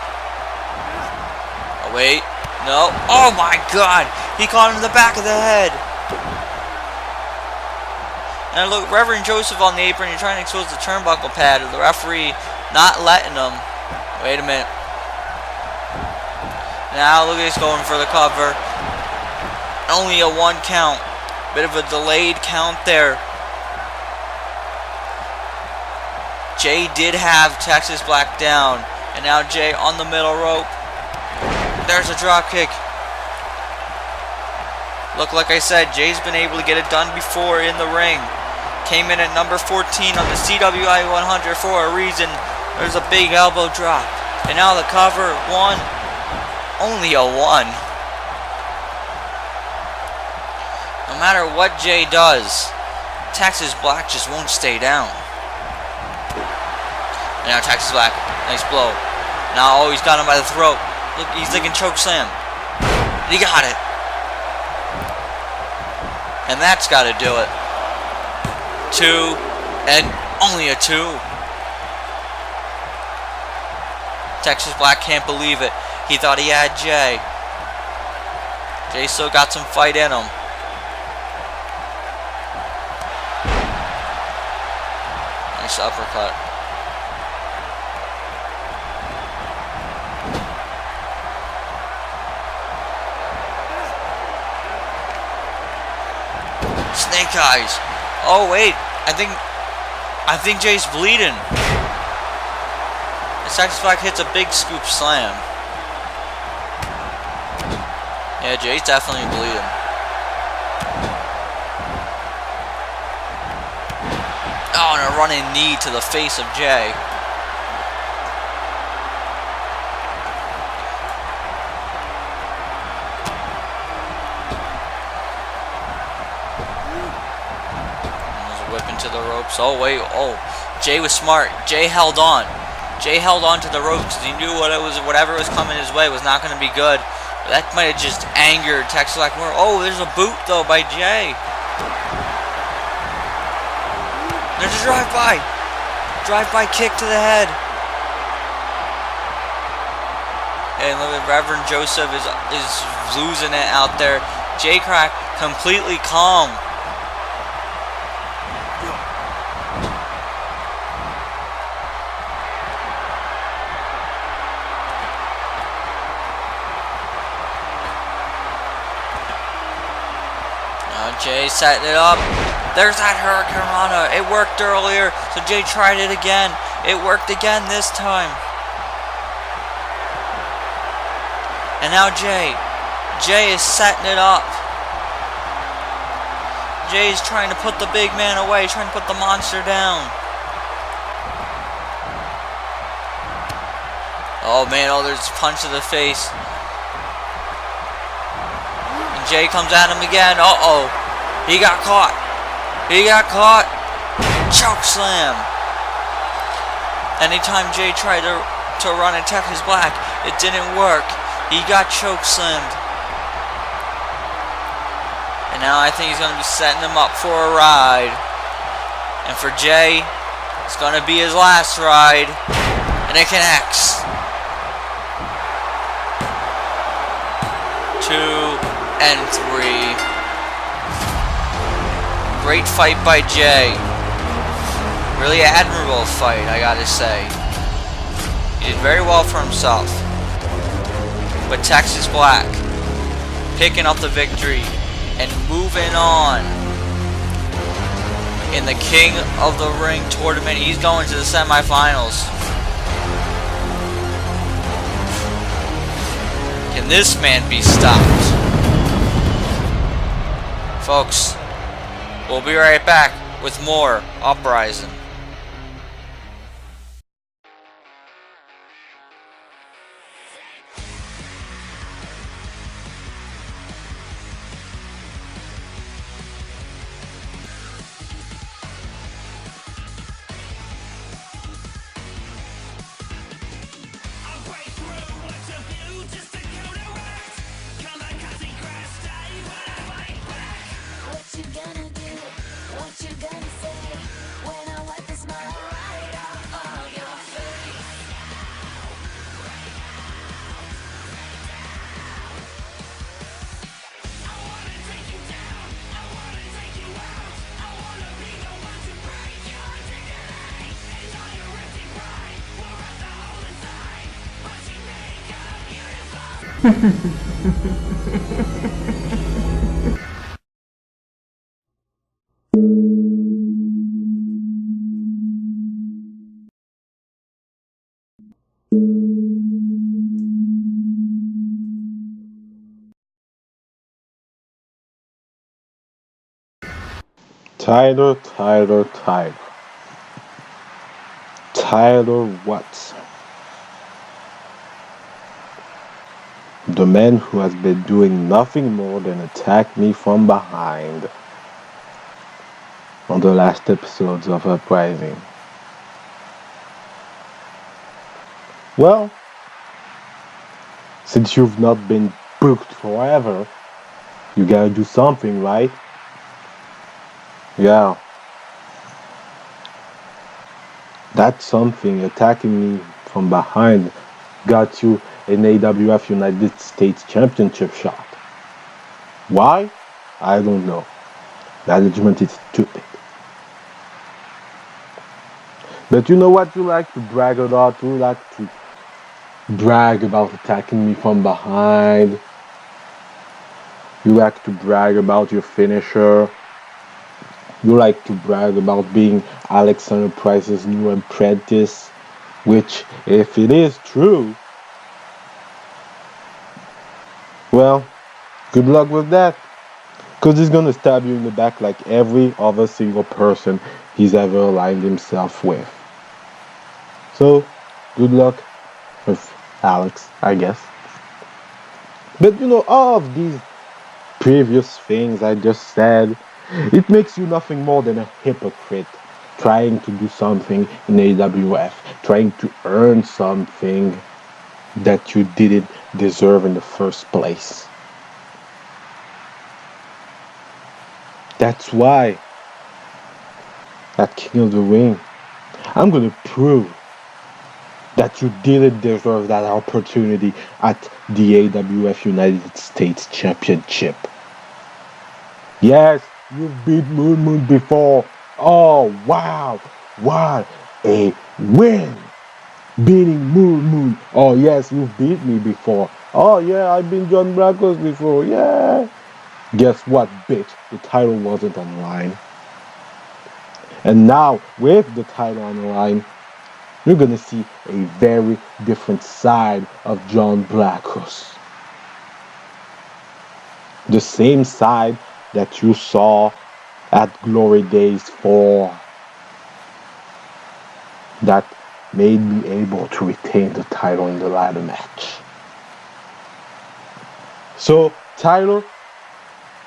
Oh, wait. No. Oh my God. He caught him in the back of the head. And look, Reverend Joseph on the apron. You're trying to expose the turnbuckle pad. The referee not letting him. Wait a minute. Now look at this going for the cover. Only a 1 count. Bit of a delayed count there. Jay did have Texas Black down. And now Jay on the middle rope. There's a drop kick. Look, like I said, Jay's been able to get it done before in the ring. Came in at number 14 on the CWI 100 for a reason. There's a big elbow drop. And now the cover. One. Only a one. No matter what Jay does, Texas Black just won't stay down. And now Texas Black. Nice blow. Now, oh, he's got him by the throat. Look, he's thinking choke slam. He got it. And that's got to do it. 2, and only a 2. Texas Black can't believe it. He thought he had Jay. Jay still got some fight in him. Nice uppercut. Snake eyes. Oh wait, I think Jay's bleeding. And Texas Black hits a big scoop slam. Yeah, Jay's definitely bleeding. Oh, and a running knee to the face of Jay. To the ropes. Oh wait, oh, Jay was smart. Jay held on. Jay held on to the ropes because he knew whatever was coming his way was not going to be good. But that might have just angered Texas Black more. Oh, there's a boot though by Jay. There's a drive-by kick to the head. And look at Reverend Joseph is losing it out there. Jay Krack completely calm. Jay setting it up. There's that Hurricane Rana. It worked earlier, so Jay tried it again. It worked again this time. And now Jay is setting it up. Jay's trying to put the big man away, trying to put the monster down. Oh man, oh, there's a punch to the face. And Jay comes at him again. Uh-oh. He got caught. Choke slam. Anytime Jay tried to run and Texas Black, it didn't work. He got choke slammed. And now I think he's going to be setting him up for a ride. And for Jay, it's going to be his last ride. And it connects. 2 and 3. Great fight by Jay. Really admirable fight, I gotta say. He did very well for himself. But Texas Black picking up the victory and moving on in the King of the Ring tournament. He's going to the semifinals. Can this man be stopped? Folks, we'll be right back with more Uprising. Tyler Watson. The man who has been doing nothing more than attack me from behind on the last episodes of Uprising. Well, since you've not been booked forever, you gotta do something, right? Yeah. That something, attacking me from behind, got you an AWF United States Championship shot. Why? I don't know. Management is stupid. But you know what you like to brag about? You like to brag about attacking me from behind. You like to brag about your finisher. You like to brag about being Alexander Price's new apprentice, which, if it is true, well, good luck with that. Because he's gonna stab you in the back like every other single person he's ever aligned himself with. So, good luck with Alex, I guess. But you know, all of these previous things I just said, it makes you nothing more than a hypocrite trying to do something in AWF, trying to earn something that you didn't deserve in the first place. That's why at King of the Ring, I'm gonna prove that you didn't deserve that opportunity at the AWF United States Championship. Yes, you've beat Moon before. Oh, wow. What a win. Beating Moon. Oh, yes, you've beat me before. Oh, yeah, I've been John Blackos before. Yeah. Guess what, bitch? The title wasn't on the line. And now, with the title on the line, you're gonna see a very different side of John Blackos. The same side that you saw at Glory Days 4 that made me able to retain the title in the ladder match. So, Tyler,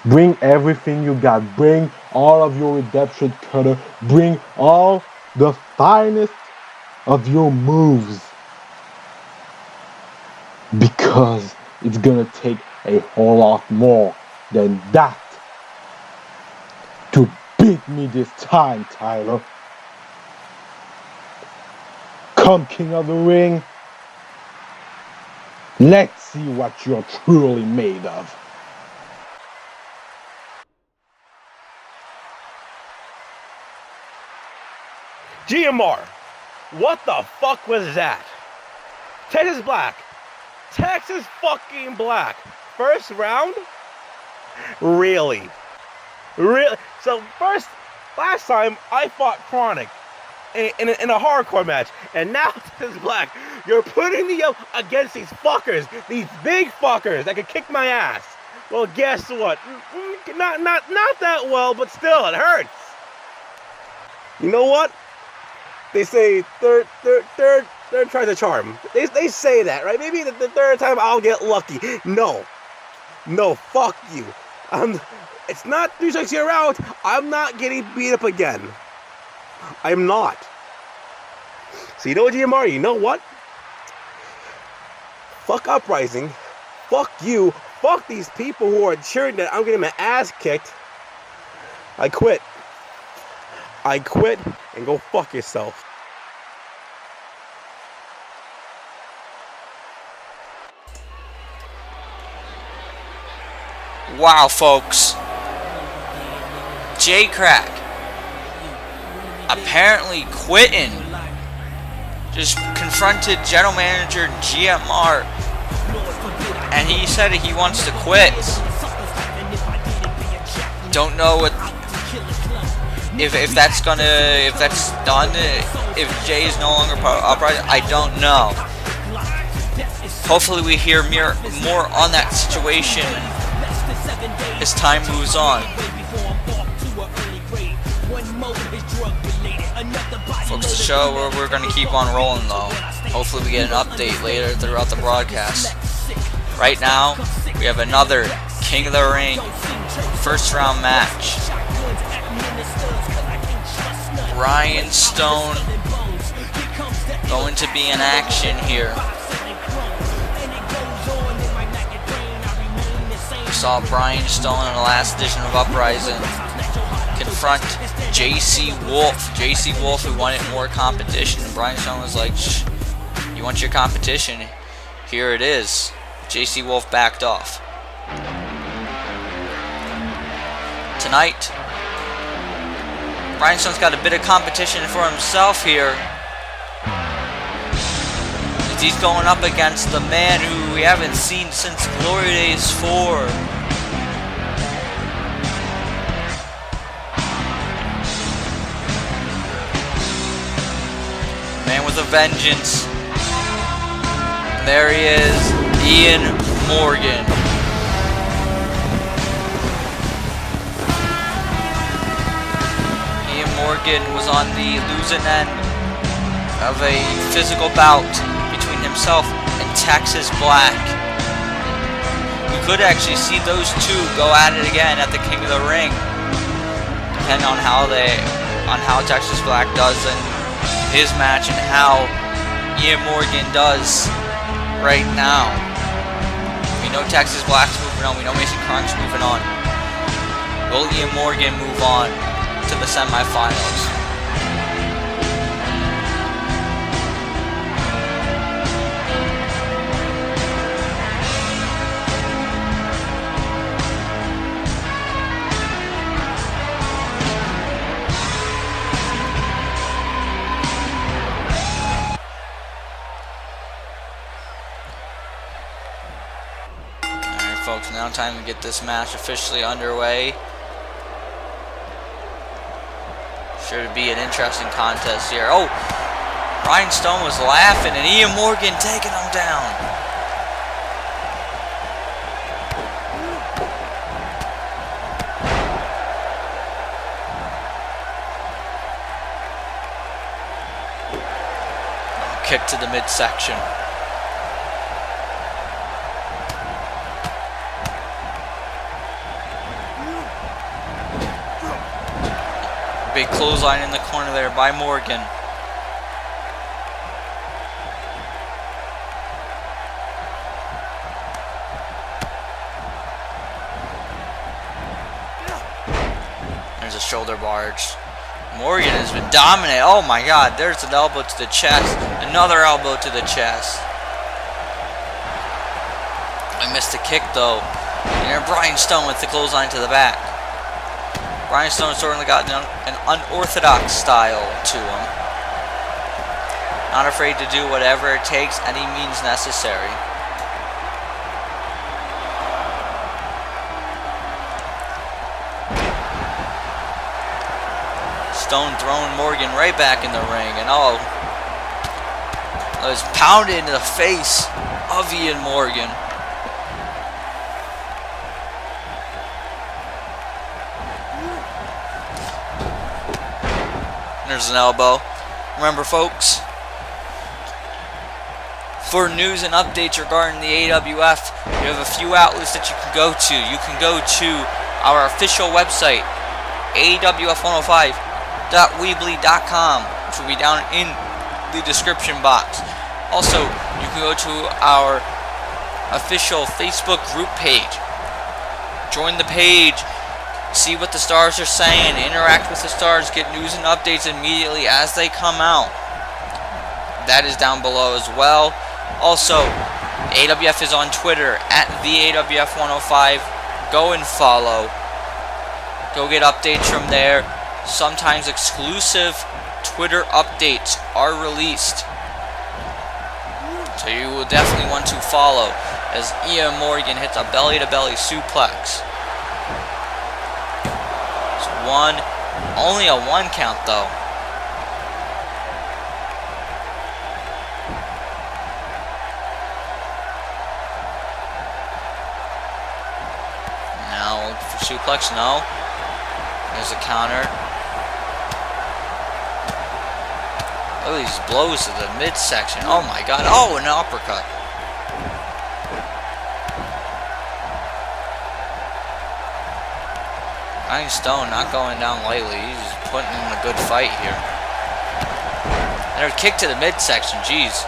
bring everything you got. Bring all of your redemption cutter. Bring all the finest of your moves. Because it's gonna take a whole lot more than that to beat me this time, Tyler. Come, King of the Ring. Let's see what you're truly made of. GMR, what the fuck was that? Texas fucking Black. First round? Really? So last time I fought Kronik in a hardcore match, and now Texas Black, you're putting me up against these fuckers, these big fuckers that could kick my ass. Well, guess what? Not that well, but still, it hurts. You know what? They say third tries a charm. They say that, right? Maybe the third time I'll get lucky. No, fuck you. It's not 3 strikes you're out. I'm not getting beat up again. I'm not. So you know what, GMR? You know what? Fuck Uprising. Fuck you. Fuck these people who are cheering that I'm getting my ass kicked. I quit. And go fuck yourself. Wow, folks. Krack apparently quitting. Just confronted General Manager GMR, and he said he wants to quit. Don't know what if that's done. If Jay is no longer part of Uprising, I don't know. Hopefully, we hear more on that situation as time moves on. Folks, the show we're going to keep on rolling though. Hopefully we get an update later throughout the broadcast. Right now, we have another King of the Ring first round match. Ryan Stone going to be in action here. We saw Brian Stone in the last edition of Uprising confront JC Wolf. JC Wolf, who wanted more competition, and Brian Stone was like, "Shh, you want your competition? Here it is." JC Wolf backed off. Tonight, Brian Stone's got a bit of competition for himself here. He's going up against the man who we haven't seen since Glory Days 4. Man with a vengeance. And there he is, Ian Morgan. Ian Morgan was on the losing end of a physical bout between himself and Texas Black. We could actually see those two go at it again at the King of the Ring, depending on how Texas Black does in his match and how Ian Morgan does right now. We know Texas Black's moving on. We know Mason Kronik's moving on. Will Ian Morgan move on to the semifinals? Folks, now time to get this match officially underway. Sure to be an interesting contest here. Oh, Ryan Stone was laughing and Ian Morgan taking him down. Kick to the midsection. Big clothesline in the corner there by Morgan. There's a shoulder barge. Morgan has been dominant. Oh my God, there's an elbow to the chest. Another elbow to the chest. I missed the kick though. And there Brian Stone with the clothesline to the back. Brian Stone certainly got an unorthodox style to him. Not afraid to do whatever it takes, any means necessary. Stone throwing Morgan right back in the ring, and oh, it was pounded into the face of Ian Morgan. There's an elbow. Remember, folks, for news and updates regarding the AWF, you have a few outlets that you can go to. You can go to our official website, awf105.weebly.com, which will be down in the description box. Also, you can go to our official Facebook group page. Join the page. See what the stars are saying, interact with the stars, get news and updates immediately as they come out. That is down below as well. Also, AWF is on Twitter at the AWF105. Go and follow. Go get updates from there. Sometimes exclusive Twitter updates are released. So you will definitely want to follow as Ian Morgan hits a belly-to-belly suplex. Only a 1 count though. Now for suplex, no. There's a counter. Look at these blows to the midsection. Oh my god. Oh, an uppercut. Stone not going down lightly. He's just putting in a good fight here. And a kick to the midsection. Jeez.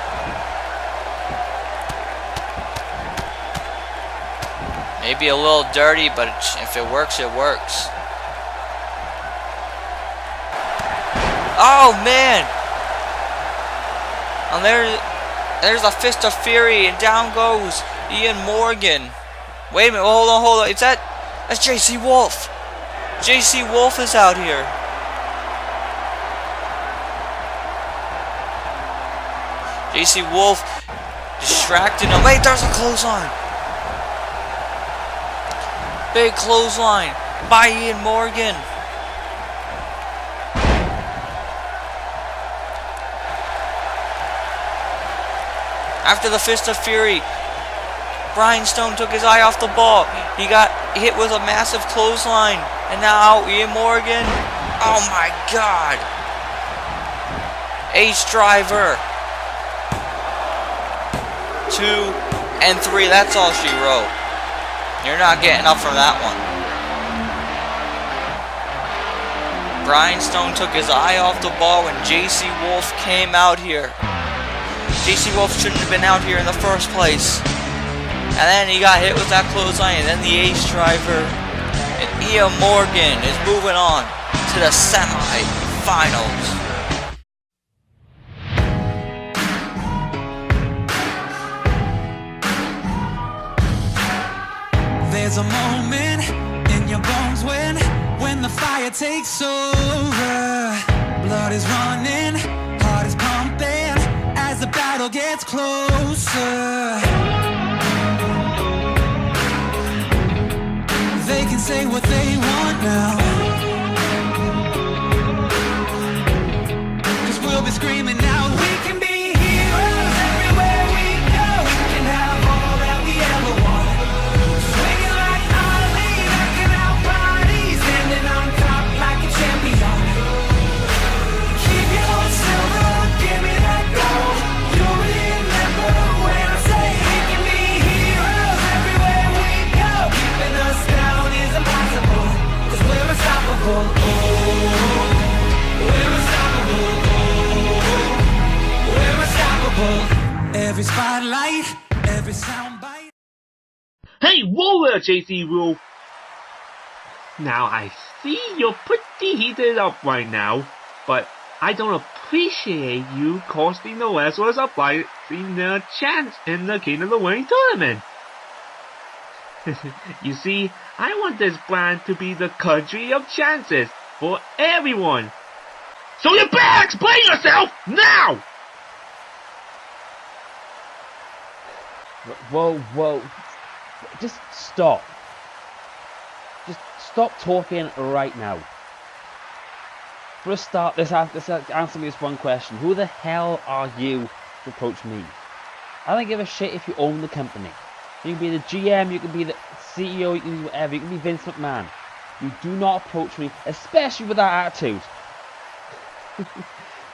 Maybe a little dirty, but if it works, it works. Oh man! And there's a fist of fury, and down goes Ian Morgan. Wait a minute! Hold on! That's JC Wolf. JC Wolf is out here. JC Wolf distracting him. Wait, there's a clothesline. Big clothesline by Ian Morgan. After the Fist of Fury, Brian Stone took his eye off the ball. He got hit with a massive clothesline. And now Ian Morgan. Oh my god. Ace driver. 2 and 3. That's all she wrote. You're not getting up from that one. Brian Stone took his eye off the ball when JC Wolf came out here. JC Wolf shouldn't have been out here in the first place. And then he got hit with that clothesline, and then the ace driver. And Ian Morgan is moving on to the semi-finals. There's a moment in your bones when the fire takes over. Blood is running, heart is pumping as the battle gets closer. They can say what they want now, 'cause we'll be screaming out, we can be heroes everywhere we go. We can have all that we ever want. Swinging like Ali, knocking out bodies, standing on top like a champion. Keep your silver, give me that gold. You'll remember when I say we can be heroes everywhere we go. Keeping us down is impossible, 'cause we're unstoppable. Oh, we're unstoppable. Oh, we're unstoppable. Every spotlight, every soundbite. Hey, whoa there, JC Wolf. Now, I see you're pretty heated up right now, but I don't appreciate you costing the wrestlers Uprising their chance in the King of the Ring tournament. You see, I want this brand to be the country of chances for everyone. So you better explain yourself now! Whoa. Just stop. Just stop talking right now. For a start, let's answer me this one question. Who the hell are you to approach me? I don't give a shit if you own the company. You can be the GM, you can be the CEO, you can be whatever, you can be Vince McMahon. You do not approach me, especially with that attitude.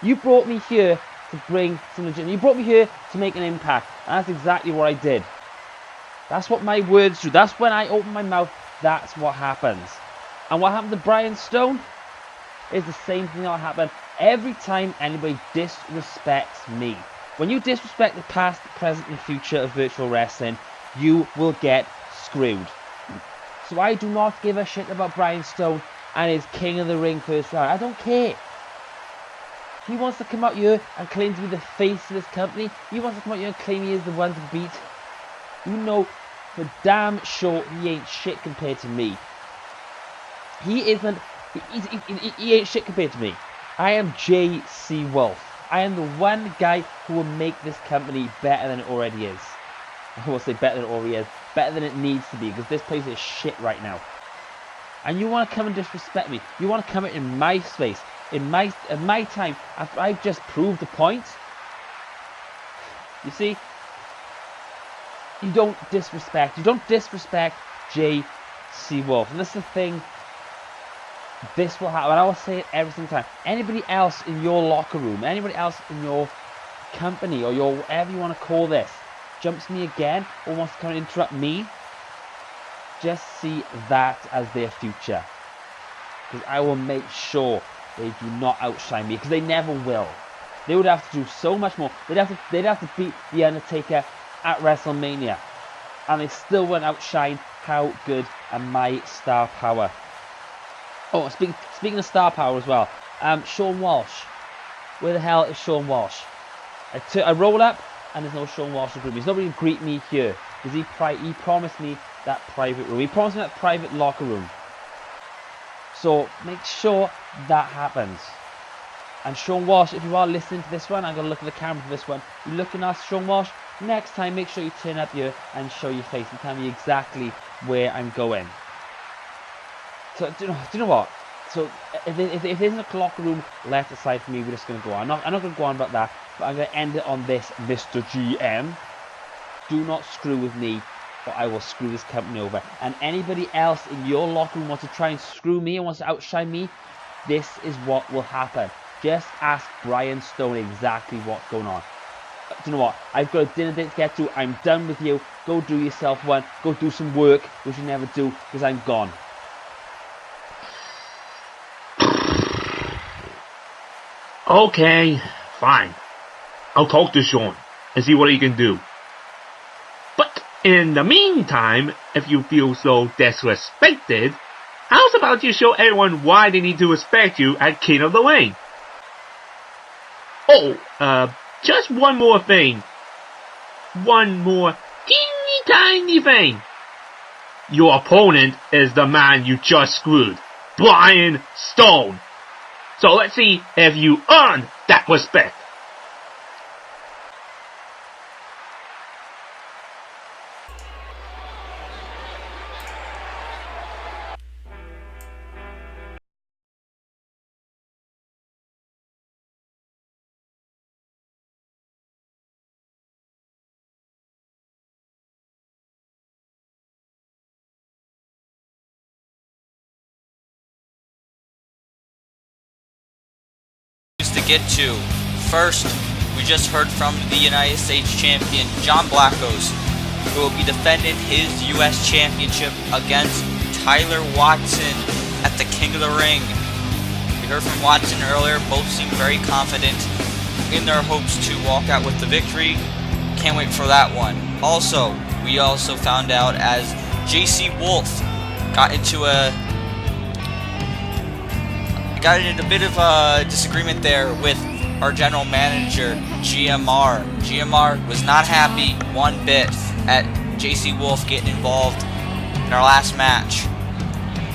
You brought me here to bring some legit. You brought me here to make an impact, and that's exactly what I did. That's what my words do. That's when I open my mouth, that's what happens. And what happened to Brian Stone is the same thing that'll happen every time anybody disrespects me. When you disrespect the past, the present, and future of virtual wrestling, you will get screwed. So I do not give a shit about Brian Stone and his King of the Ring first round. I don't care. He wants to come out here and claim to be the face of this company. He wants to come out here and claim he is the one to beat. You know for damn sure he ain't shit compared to me. He isn't. He ain't shit compared to me. I am JC Wolf. I am the one guy who will make this company better than it already is. I will say better than it already is. Better than it needs to be, because this place is shit right now. And you want to come and disrespect me. You want to come in my space. In my time, after I've just proved the point. You see? You don't disrespect. You don't disrespect JC Wolf. And that's the thing. this will happen. I will say it every single time. Anybody else in your locker room, anybody else in your company, or your whatever you want to call this, jumps me again or wants to come and interrupt me, just see that as their future. Because I will make sure they do not outshine me, because they never will. They would have to do so much more. They'd have to beat The Undertaker at WrestleMania, and they still won't outshine how good and my star power. Oh, speaking of star power as well, Shawn Walsh. Where the hell is Shawn Walsh? I roll up and there's no Shawn Walsh to greet me. There's nobody to greet me here because he promised me that private room. He promised me that private locker room. So make sure that happens. And Shawn Walsh, if you are listening to this one, I'm going to look at the camera for this one. You're looking at Shawn Walsh. Next time, make sure you turn up here and show your face and tell me exactly where I'm going. So, do you know what? So, if there's a locker room left aside for me, we're just going to go on. I'm not going to go on about that, but I'm going to end it on this, Mr. GM. Do not screw with me, or I will screw this company over. And anybody else in your locker room wants to try and screw me and wants to outshine me, this is what will happen. Just ask Brian Stone exactly what's going on. Do you know what? I've got a dinner date to get to. I'm done with you. Go do yourself one. Go do some work, which you never do, because I'm gone. Okay, fine. I'll talk to Shawn and see what he can do. But in the meantime, if you feel so disrespected, how's about you show everyone why they need to respect you at King of the Ring? Oh, just one more thing. One more teeny tiny thing. Your opponent is the man you just screwed, Brian Stone. So let's see if you earn that respect. To get to. First, we just heard from the United States Champion John Blackos, who will be defending his US Championship against Tyler Watson at the King of the Ring. We heard from Watson earlier, both seem very confident in their hopes to walk out with the victory. Can't wait for that one. Also, we also found out as JC Wolf got into a bit of a disagreement there with our general manager, GMR. GMR was not happy one bit at JC Wolf getting involved in our last match.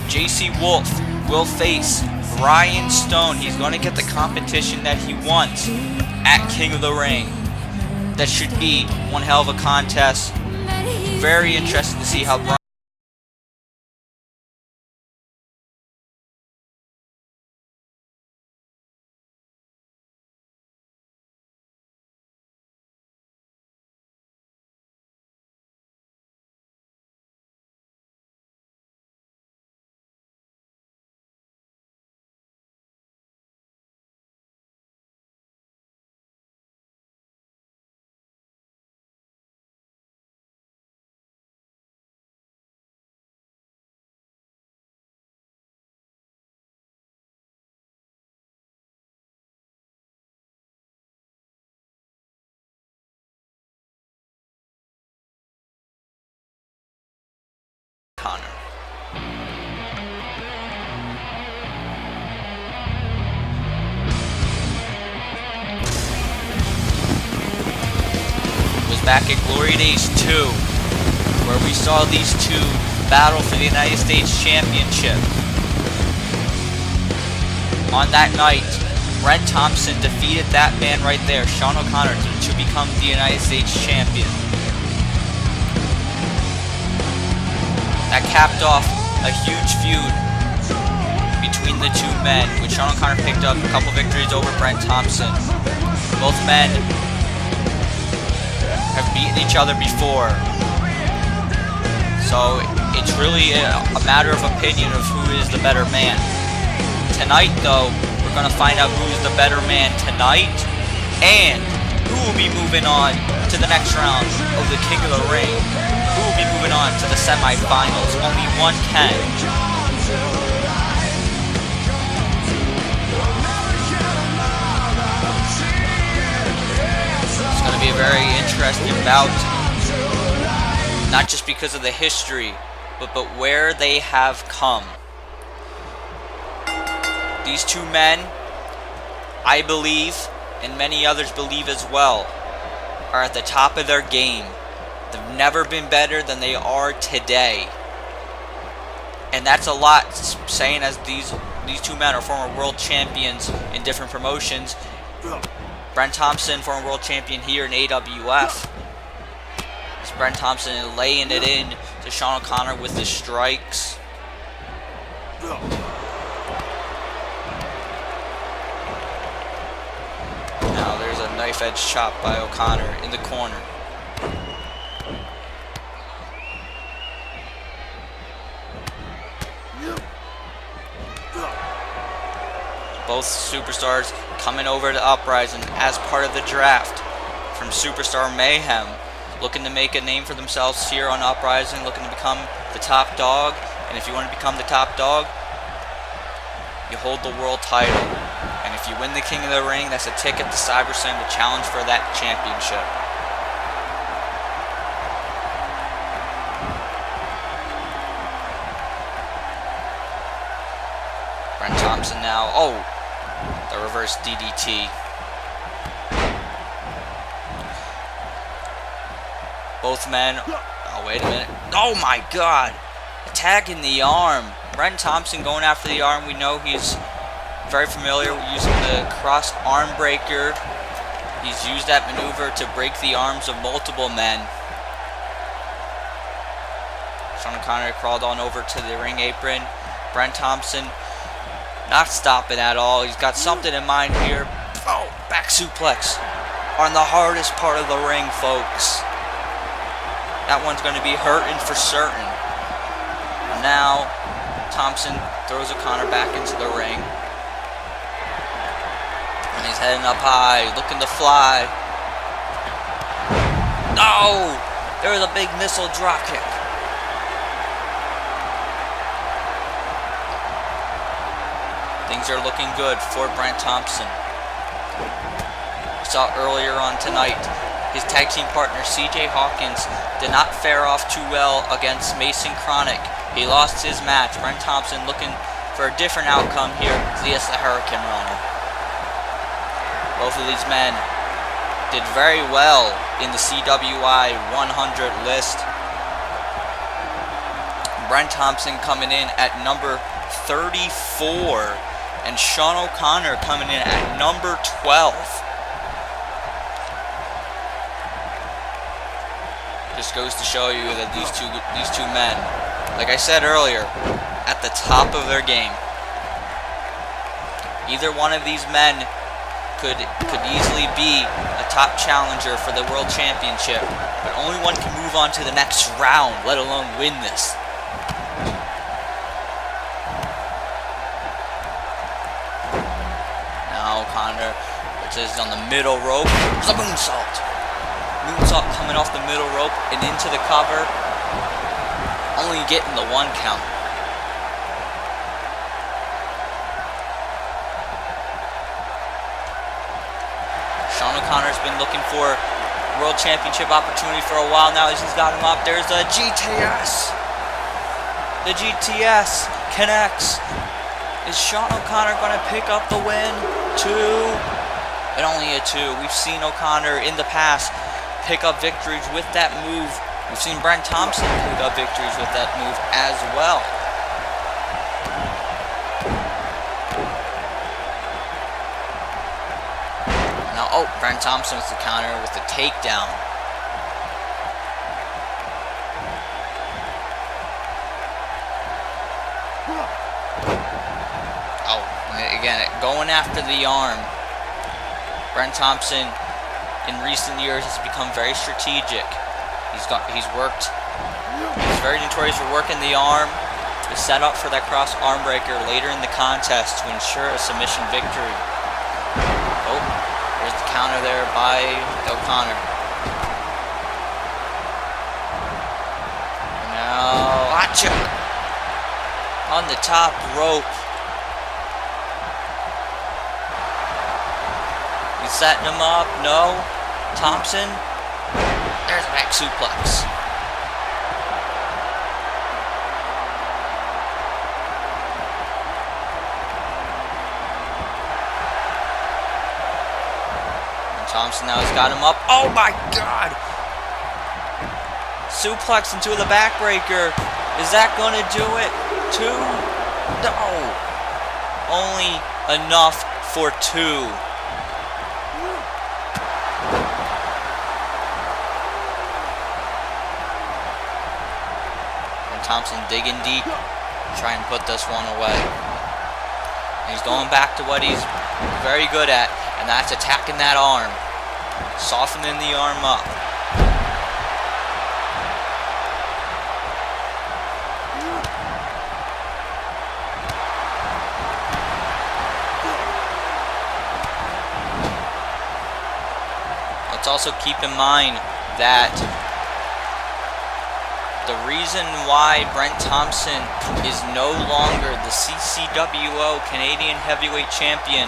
JC Wolf will face Brian Stone. He's going to get the competition that he wants at King of the Ring. That should be one hell of a contest. Very interested to see how Brian Connor. Was back at Glory Days 2, where we saw these two battle for the United States Championship. On that night, Brent Thompson defeated that man right there, Shawn O'Connor, to become the United States Champion. That capped off a huge feud between the two men, with Shawn O'Connor picked up a couple victories over Brent Thompson. Both men have beaten each other before, so it's really a matter of opinion of who is the better man. Tonight, though, we're going to find out who's the better man tonight, and who will be moving on to the next round of the King of the Ring. Who will be moving on to the semifinals. Only one can. It's going to be a very interesting bout. Not just because of the history, but where they have come. These two men, I believe, and many others believe as well, are at the top of their game. They've never been better than they are today. And that's a lot, saying as these two men are former world champions in different promotions. Brent Thompson, former world champion here in AWF. As Brent Thompson laying it in to Shawn O'Connor with the strikes. Now there's a knife edge chop by O'Connor in the corner. Both superstars coming over to Uprising as part of the draft from Superstar Mayhem, looking to make a name for themselves here on Uprising, looking to become the top dog. And if you want to become the top dog, you hold the world title. And if you win the King of the Ring, that's a ticket to CyberSlam to challenge for that championship. Brent Thompson now. Oh, the reverse DDT. Both men. Oh, wait a minute. Oh my God. Attacking the arm. Brent Thompson going after the arm. We know he's very familiar with using the cross arm breaker. He's used that maneuver to break the arms of multiple men. Shawn O'Connor crawled on over to the ring apron. Brent Thompson not stopping at all. He's got something in mind here. Oh, back suplex on the hardest part of the ring, folks. That one's going to be hurting for certain. Now, Thompson throws O'Connor back into the ring. And he's heading up high, looking to fly. No! There was a big missile drop kick. Things are looking good for Brent Thompson. We saw earlier on tonight, his tag team partner CJ Hawkins did not fare off too well against Kronik. He lost his match. Brent Thompson looking for a different outcome here as he has the Hurricane Runner. Both of these men did very well in the CWI 100 list. Brent Thompson coming in at number 34 and Shawn O'Connor coming in at number 12. Just goes to show you that these two men, like I said earlier, at the top of their game. Either one of these men could easily be a top challenger for the World Championship, but only one can move on to the next round, let alone win this. Now O'Connor, which is on the middle rope, there's a moonsault. Moonsault coming off the middle rope and into the cover, only getting the one count. Shawn O'Connor's been looking for a World Championship opportunity for a while now as he's got him up. There's the GTS. The GTS connects. Is Shawn O'Connor going to pick up the win? 2. But only a 2. We've seen O'Connor in the past pick up victories with that move. We've seen Brent Thompson pick up victories with that move as well. Now, oh, Brent Thompson with the counter with the takedown. Oh, again, going after the arm. Brent Thompson in recent years has become very strategic. He's worked. He's very notorious for working the arm, to set up for that cross arm breaker later in the contest to ensure a submission victory. Oh, there's the counter there by O'Connor. Now, gotcha! On the top rope. He's setting him up. No. Thompson. There's a back suplex. And Thompson now has got him up. Oh my God! Suplex into the backbreaker. Is that going to do it? 2? No. Only enough for 2. Thompson digging deep, trying to put this one away. And he's going back to what he's very good at, and that's attacking that arm, softening the arm up. Let's also keep in mind that the reason why Brent Thompson is no longer the CCWO Canadian Heavyweight Champion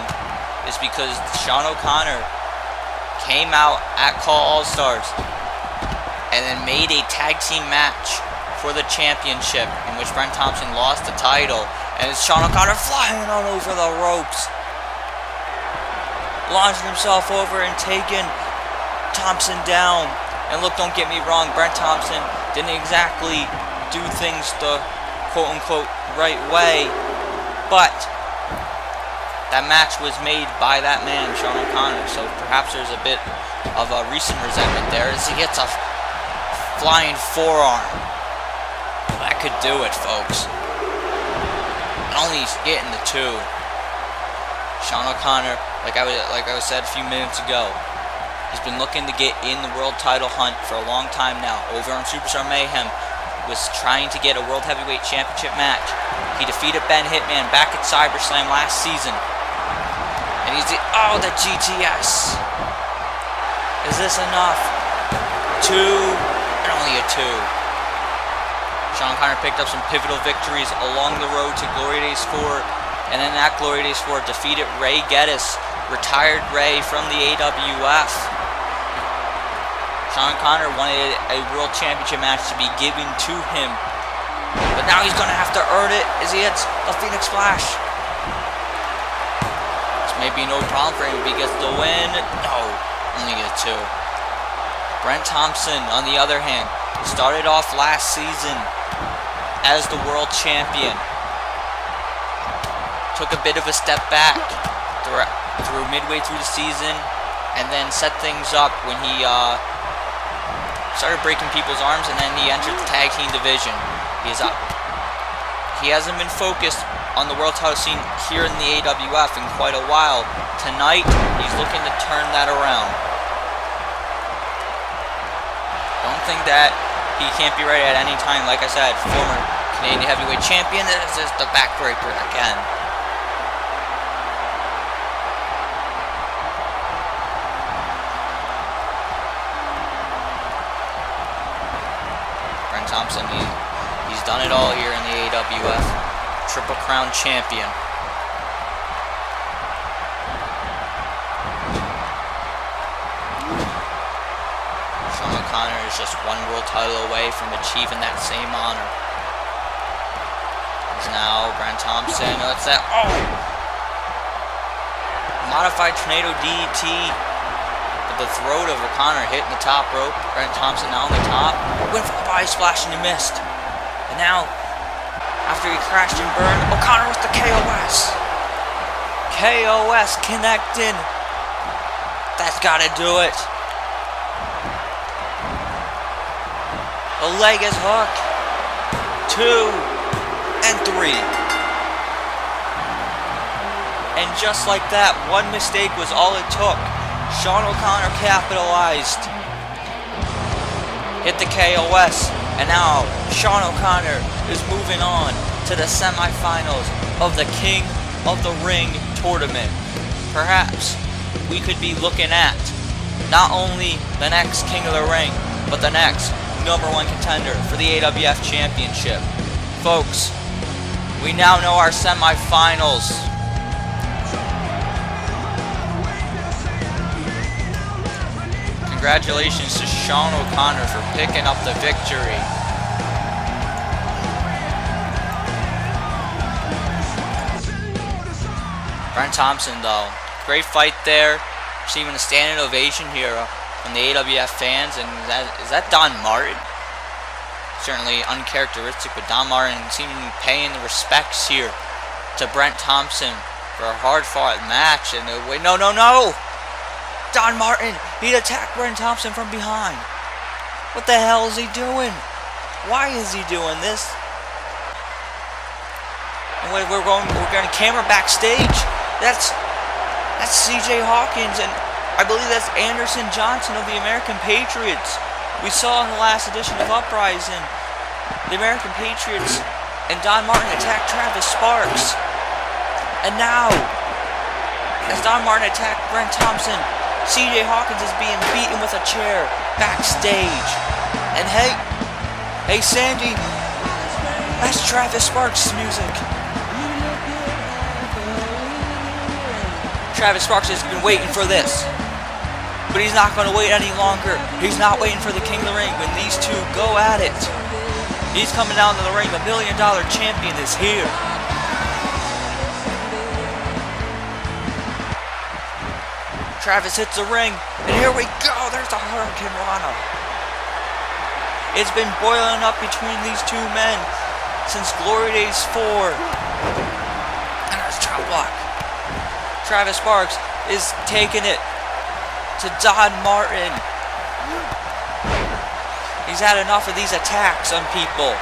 is because Shawn O'Connor came out at Call All-Stars and then made a tag team match for the championship in which Brent Thompson lost the title, and it's Shawn O'Connor flying on over the ropes, launching himself over and taking Thompson down. And look, don't get me wrong, Brent Thompson didn't exactly do things the quote-unquote right way, but that match was made by that man, Shawn O'Connor, so perhaps there's a bit of a recent resentment there as he gets a flying forearm. That could do it, folks. Only getting the 2. Shawn O'Connor, like I said a few minutes ago, he's been looking to get in the world title hunt for a long time now. Over on Superstar Mayhem, was trying to get a World Heavyweight Championship match. He defeated Ben Hitman back at CyberSlam last season. And he's the GTS. Is this enough? 2, and only a 2. Shawn O'Connor picked up some pivotal victories along the road to Glory Days 4. And then at Glory Days 4, defeated Ray Geddes, retired Ray from the AWF. Shawn O'Connor wanted a World Championship match to be given to him, but now he's going to have to earn it as he hits the Phoenix Splash. This may be no problem for him if he gets the win. No, only a 2. Brent Thompson, on the other hand, started off last season as the World Champion. Took a bit of a step back through midway through the season, and then set things up when he started breaking people's arms, and then he entered the tag team division. He hasn't been focused on the world title scene here in the AWF in quite a while. Tonight, he's looking to turn that around. Don't think that he can't be ready at any time. Like I said, former Canadian Heavyweight Champion. This is the backbreaker again. Thompson, he's done it all here in the AWF. Triple Crown Champion. Shawn O'Connor is just 1 world title away from achieving that same honor. He's now Brent Thompson. What's that? Oh! Modified Tornado DDT. The throat of O'Connor hitting the top rope. Brent Thompson now on the top. Went for the body splash and he missed. And now, after he crashed and burned, O'Connor with the KOS. KOS connecting. That's got to do it. The leg is hooked. 2 and 3. And just like that, 1 mistake was all it took. Shawn O'Connor capitalized. Hit the KOS. And now Shawn O'Connor is moving on to the semifinals of the King of the Ring tournament. Perhaps we could be looking at not only the next King of the Ring, but the next #1 contender for the AWF Championship. Folks, we now know our semifinals. Congratulations to Shawn O'Connor for picking up the victory. Brent Thompson, though, great fight there. Receiving a standing ovation here from the AWF fans. And is that Don Martin? Certainly uncharacteristic, but Don Martin seemingly paying the respects here to Brent Thompson for a hard-fought match. And wait, no! Don Martin, he attacked Brent Thompson from behind. What the hell is he doing? Why is he doing this? And we're going camera backstage. That's CJ Hawkins, and I believe that's Anderson Johnson of the American Patriots. We saw in the last edition of Uprising, the American Patriots and Don Martin attacked Travis Sparks. And now, as Don Martin attacked Brent Thompson, CJ Hawkins is being beaten with a chair backstage. And hey Sandy, that's Travis Sparks' music. Travis Sparks has been waiting for this, but he's not going to wait any longer. He's not waiting for the King of the Ring. When these two go at it, he's coming down to the ring. The $1 Million Champion is here. Travis hits the ring, and here we go. There's the Hurricane Rana. It's been boiling up between these two men since Glory Days 4. And there's chop block. Travis Sparks is taking it to Don Martin. He's had enough of these attacks on people.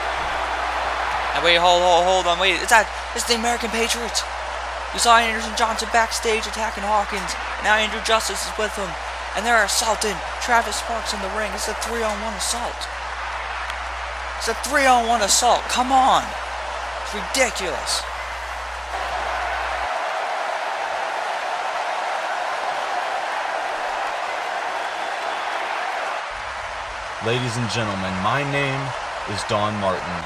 And wait, hold on, wait. It's the American Patriots. We saw Anderson Johnson backstage attacking Hawkins. Now Andrew Justice is with him. And they're assaulting Travis Sparks in the ring. It's a 3-on-1 assault. It's a 3-on-1 assault. Come on. It's ridiculous. Ladies and gentlemen, my name is Don Martin,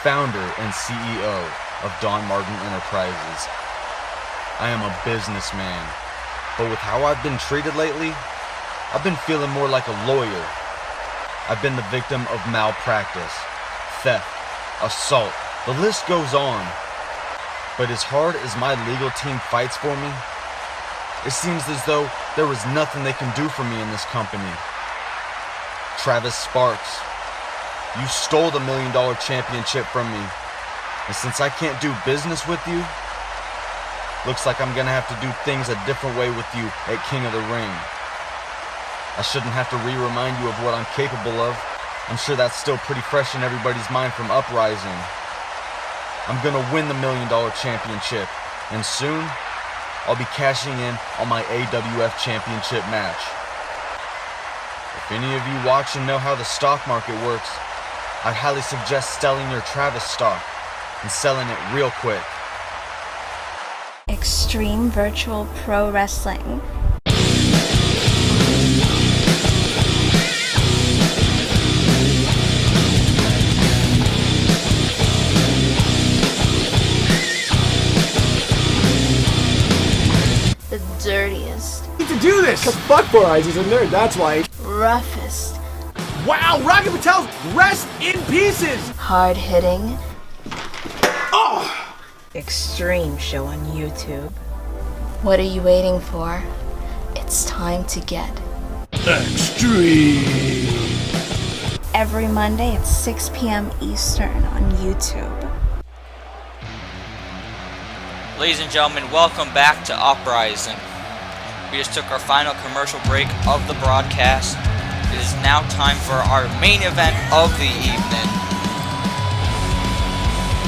founder and CEO of Don Martin Enterprises. I am a businessman, but with how I've been treated lately, I've been feeling more like a lawyer. I've been the victim of malpractice, theft, assault, the list goes on. But as hard as my legal team fights for me, it seems as though there is nothing they can do for me in this company. Travis Sparks, you stole the $1 Million Championship from me, and since I can't do business with you, looks like I'm gonna have to do things a different way with you at King of the Ring. I shouldn't have to remind you of what I'm capable of. I'm sure that's still pretty fresh in everybody's mind from Uprising. I'm gonna win the $1 Million Championship, and soon, I'll be cashing in on my AWF Championship match. If any of you watch and know how the stock market works, I'd highly suggest selling your Travis stock and selling it real quick. Extreme Virtual Pro Wrestling. The dirtiest. To do this! Cause fuckboy, he's a nerd, that's why. Roughest. Wow, Rocket Patel's rest in pieces! Hard hitting. Oh! Extreme show on YouTube. What are you waiting for? It's time to get extreme. Every Monday at 6 p.m. Eastern on YouTube. Ladies and gentlemen, welcome back to Uprising. We just took our final commercial break of the broadcast. It is now time for our main event of the evening.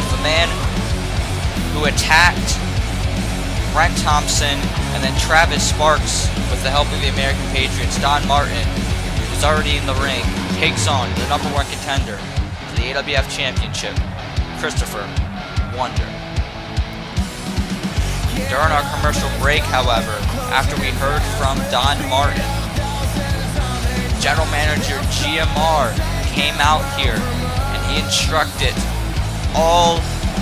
The man who attacked Brent Thompson and then Travis Sparks with the help of the American Patriots, Don Martin, who's already in the ring, takes on the #1 contender for the AWF Championship, Christopher Wonder. During our commercial break, however, after we heard from Don Martin, General Manager GMR came out here and he instructed all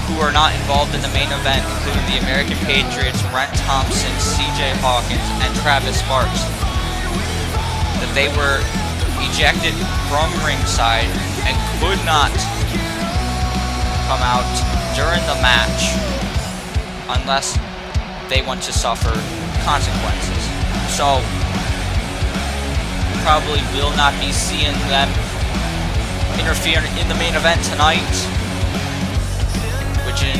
who are not involved in the main event, including the American Patriots, Brent, Thompson, CJ Hawkins, and Travis Sparks, that they were ejected from ringside and could not come out during the match unless they want to suffer consequences. So, probably will not be seeing them interfere in the main event tonight, which in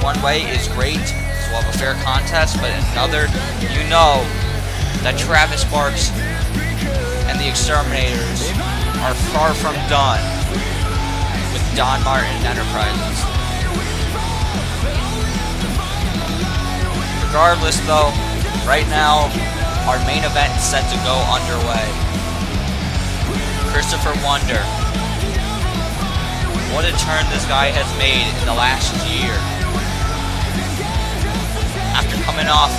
one way is great, so we'll have a fair contest, but in another, you know that Travis Sparks and the Exterminators are far from done with Don Martin Enterprises. Regardless though, right now, our main event is set to go underway. Christopher Wonder. What a turn this guy has made in the last year. After coming off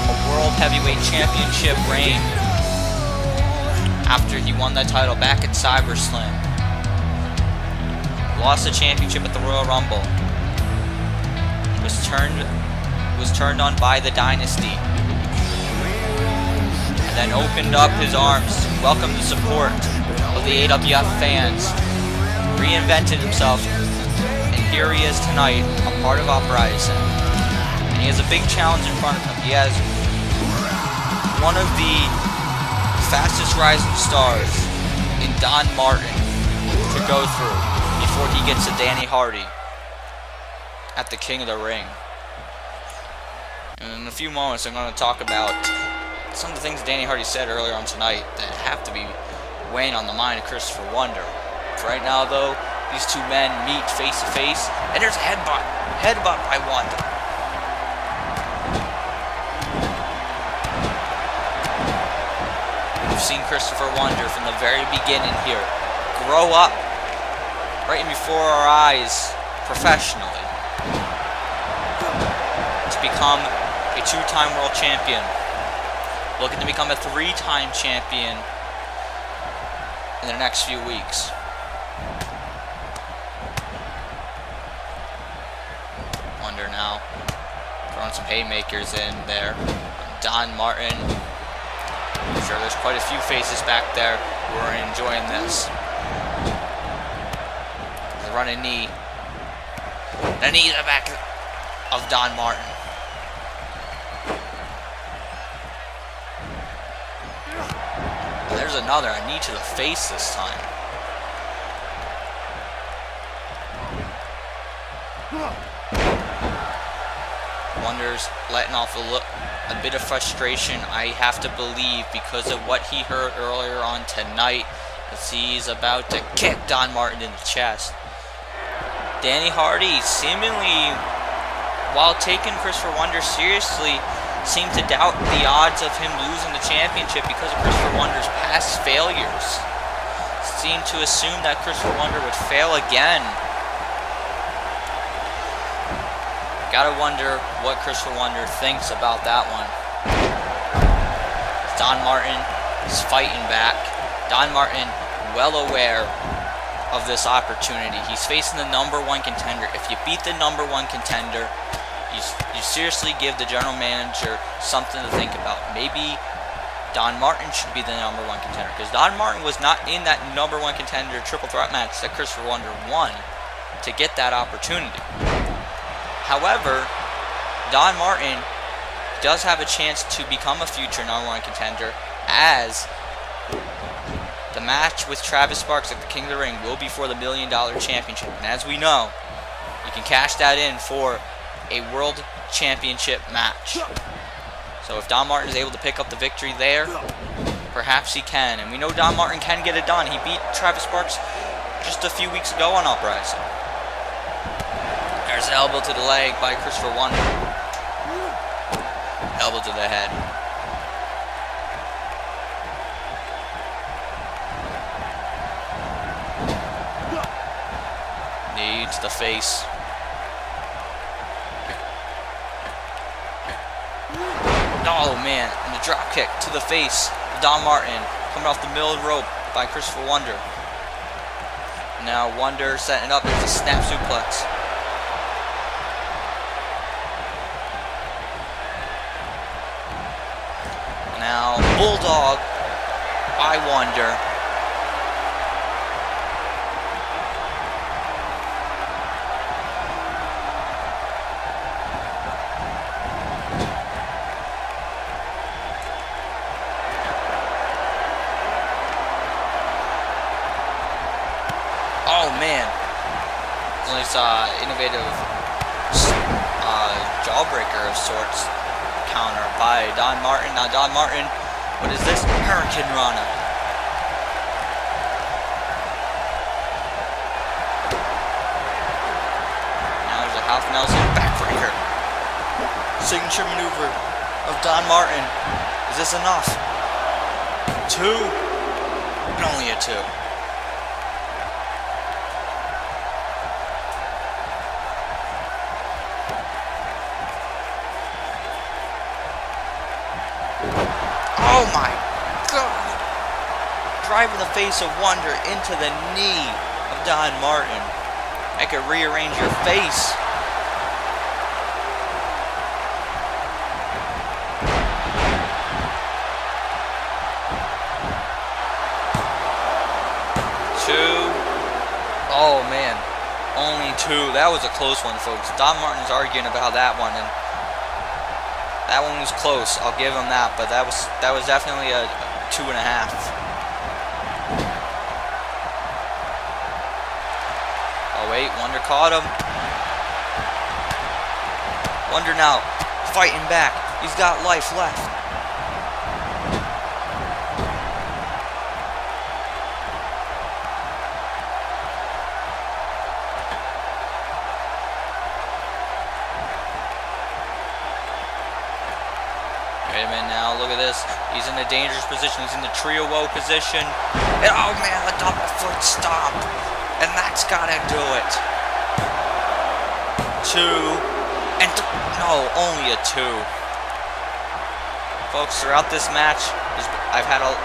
a World Heavyweight Championship reign, after he won that title back at SiberSlam, lost the championship at the Royal Rumble, was turned on by the Dynasty, and then opened up his arms to welcome the support of the AWF fans, reinvented himself, and here he is tonight, a part of Uprising. And he has a big challenge in front of him. He has one of the fastest rising stars in Don Martin to go through before he gets to Danny Hardy at the King of the Ring. And in a few moments I'm going to talk about some of the things Danny Hardy said earlier on tonight that have to be weighing on the mind of Christopher Wonder. Right now though, these two men meet face to face, and there's a headbutt by Wonder. We've seen Christopher Wonder from the very beginning here grow up right before our eyes professionally to become a two-time world champion, looking to become a three-time champion in the next few weeks. Wonder now throwing some haymakers in there. Don Martin. I'm sure there's quite a few faces back there who are enjoying this. The running knee. The knee to the back of Don Martin. There's another, a knee to the face this time. Wonder's letting off a bit of frustration, I have to believe, because of what he heard earlier on tonight, as he's about to kick Don Martin in the chest. Danny Hardy, seemingly, while taking Christopher Wonder seriously, seemed to doubt the odds of him losing the championship because of Christopher Wonder's past failures. Seemed to assume that Christopher Wonder would fail again. Gotta wonder what Christopher Wonder thinks about that one. Don Martin is fighting back. Don Martin, well aware of this opportunity. He's facing the #1 contender. If you beat the #1 contender, you seriously give the general manager something to think about. Maybe Don Martin should be the #1 contender, because Don Martin was not in that #1 contender triple threat match that Christopher Wonder won to get that opportunity. However, Don Martin does have a chance to become a future #1 contender, as the match with Travis Sparks at the King of the Ring will be for the $1 Million Championship. And as we know, you can cash that in for a World Championship match. So if Don Martin is able to pick up the victory there, perhaps he can. And we know Don Martin can get it done. He beat Travis Sparks just a few weeks ago on Uprising. There's an elbow to the leg by Christopher Wonder. Elbow to the head. Knee to the face. Oh man, and the drop kick to the face of Don Martin, coming off the middle of the rope by Christopher Wonder. Now Wonder setting up, there's a snap suplex. Now Bulldog by Wonder. Oh man, nice innovative jawbreaker of sorts. Counter by Don Martin. Now Don Martin, what is this? Hurricane Rana. Now there's a half Nelson backbreaker. Signature maneuver of Don Martin. Is this enough? 2, but only a 2. Oh my God! Driving the face of Wonder into the knee of Don Martin. I could rearrange your face. Oh man, only 2. That was a close one, folks. Don Martin's arguing about that one, and that one was close. I'll give him that, but that was definitely a 2.5. Oh wait, Wonder caught him. Wonder now fighting back. He's got life left. Wait a minute now, look at this. He's in a dangerous position. He's in the trio woe position. And oh man, a double foot stomp. And that's gotta do it. 2 and no, only a 2. Folks, throughout this match, I've had a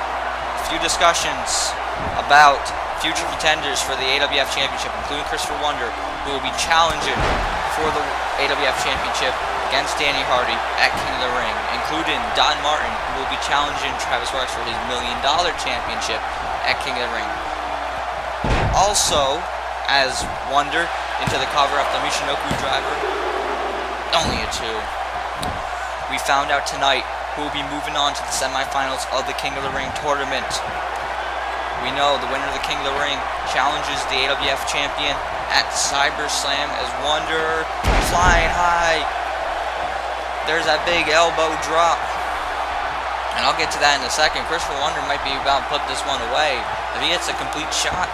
few discussions about future contenders for the AWF Championship, including Christopher Wonder, who will be challenging for the AWF Championship against Danny Hardy at King of the Ring, including Don Martin, who will be challenging Travis Sparks for his $1 million championship at King of the Ring. Also, as Wonder into the cover-up the Michinoku driver, only a 2. We found out tonight who will be moving on to the semifinals of the King of the Ring tournament. We know the winner of the King of the Ring challenges the AWF champion at SiberSlam as Wonder flying high. There's that big elbow drop. And I'll get to that in a second. Christopher Wonder might be about to put this one away. If he hits a complete shot.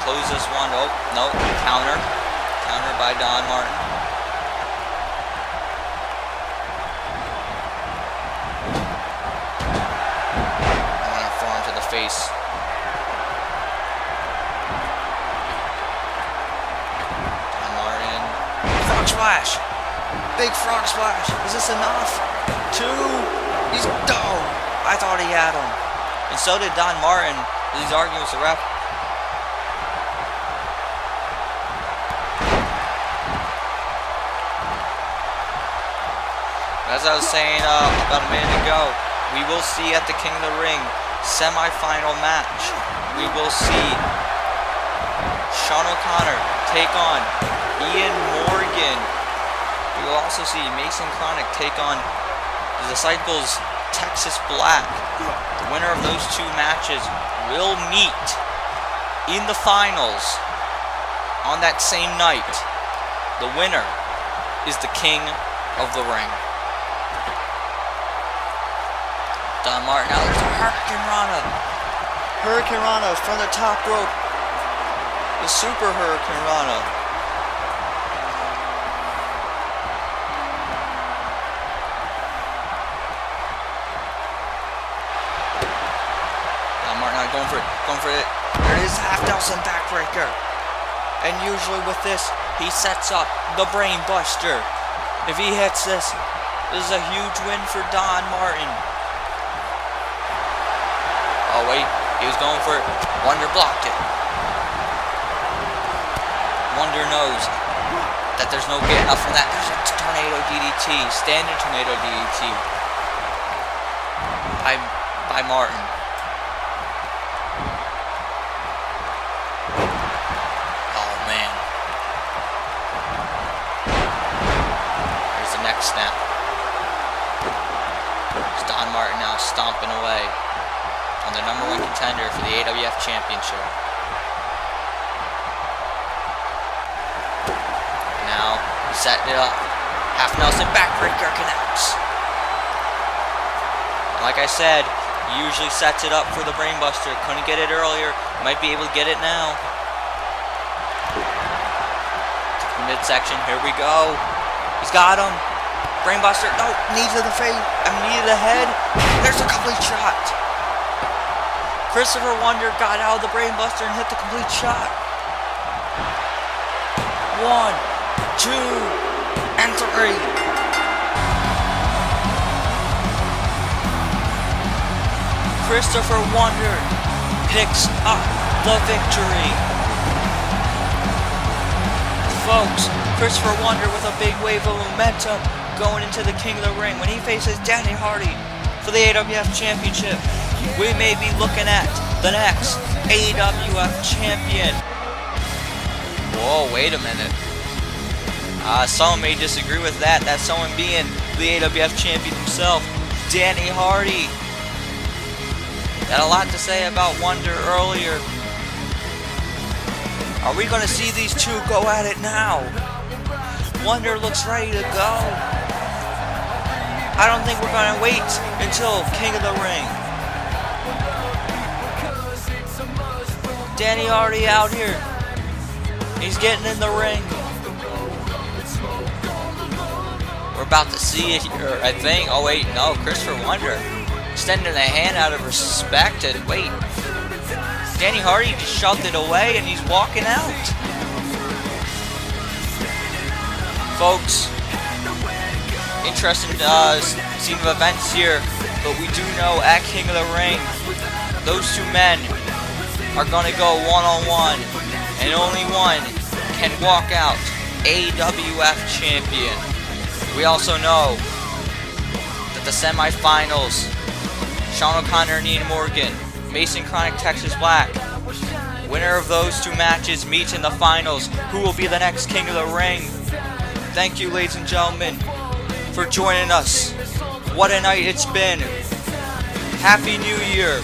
Close this one. Oh, no. Counter. Counter by Don Martin. And a forearm to the face. Don Martin. Frog splash. Big frog splash. Is this enough? 2. He's I thought he had him. And so did Don Martin. He's arguing with the ref. As I was saying about a minute ago, we will see at the King of the Ring semi-final match. We will see Shawn O'Connor take on Ian Morgan. We will also see Mason Kronik take on the Disciples Texas Black. The winner of those 2 matches will meet in the finals on that same night. The winner is the King of the Ring. Don Martin, now there's a Hurricane Rana. Hurricane Rana from the top rope. The Super Hurricane Rana. Don Martin now going for it. There is half Nelson backbreaker. And usually with this, he sets up the Brain Buster. If he hits this, This is a huge win for Don Martin. Oh wait, he was going for it. Wonder blocked it. Wonder knows that there's no getting up from that. There's a tornado DDT, standing tornado DDT by Martin. Oh man. There's the next snap. It's Don Martin now stomping away on the #1 contender for the AWF Championship. Now he's setting it up. Half Nelson backbreaker connects. Like I said, he usually sets it up for the brainbuster. Couldn't get it earlier. Might be able to get it now. Midsection. Here we go. He's got him. Brainbuster. No, knee to the face. Knee to the head. There's a complete shot. Christopher Wonder got out of the brainbuster and hit the complete shot. 1, 2, and 3. Christopher Wonder picks up the victory. Folks, Christopher Wonder with a big wave of momentum going into the King of the Ring when he faces Danny Hardy for the AWF Championship. We may be looking at the next AWF Champion. Whoa, wait a minute. Someone may disagree with that. That someone being the AWF Champion himself, Danny Hardy. Had a lot to say about Wonder earlier. Are we going to see these two go at it now? Wonder looks ready to go. I don't think we're going to wait until King of the Ring. Danny already out here. He's getting in the ring. We're about to see it here, I think. Oh wait, no, Christopher Wonder extending a hand out of respect and wait. Danny Hardy just shoved it away and he's walking out. Folks, interesting scene of events here, but we do know at King of the Ring, those two men are going to go one-on-one, and only one can walk out AWF Champion. We also know that the semifinals, Shawn O'Connor and Ian Morgan, Mason Kronik, Texas Black. Winner of those two matches meets in the finals. Who will be the next King of the Ring? Thank you, ladies and gentlemen, for joining us. What a night it's been. Happy New Year.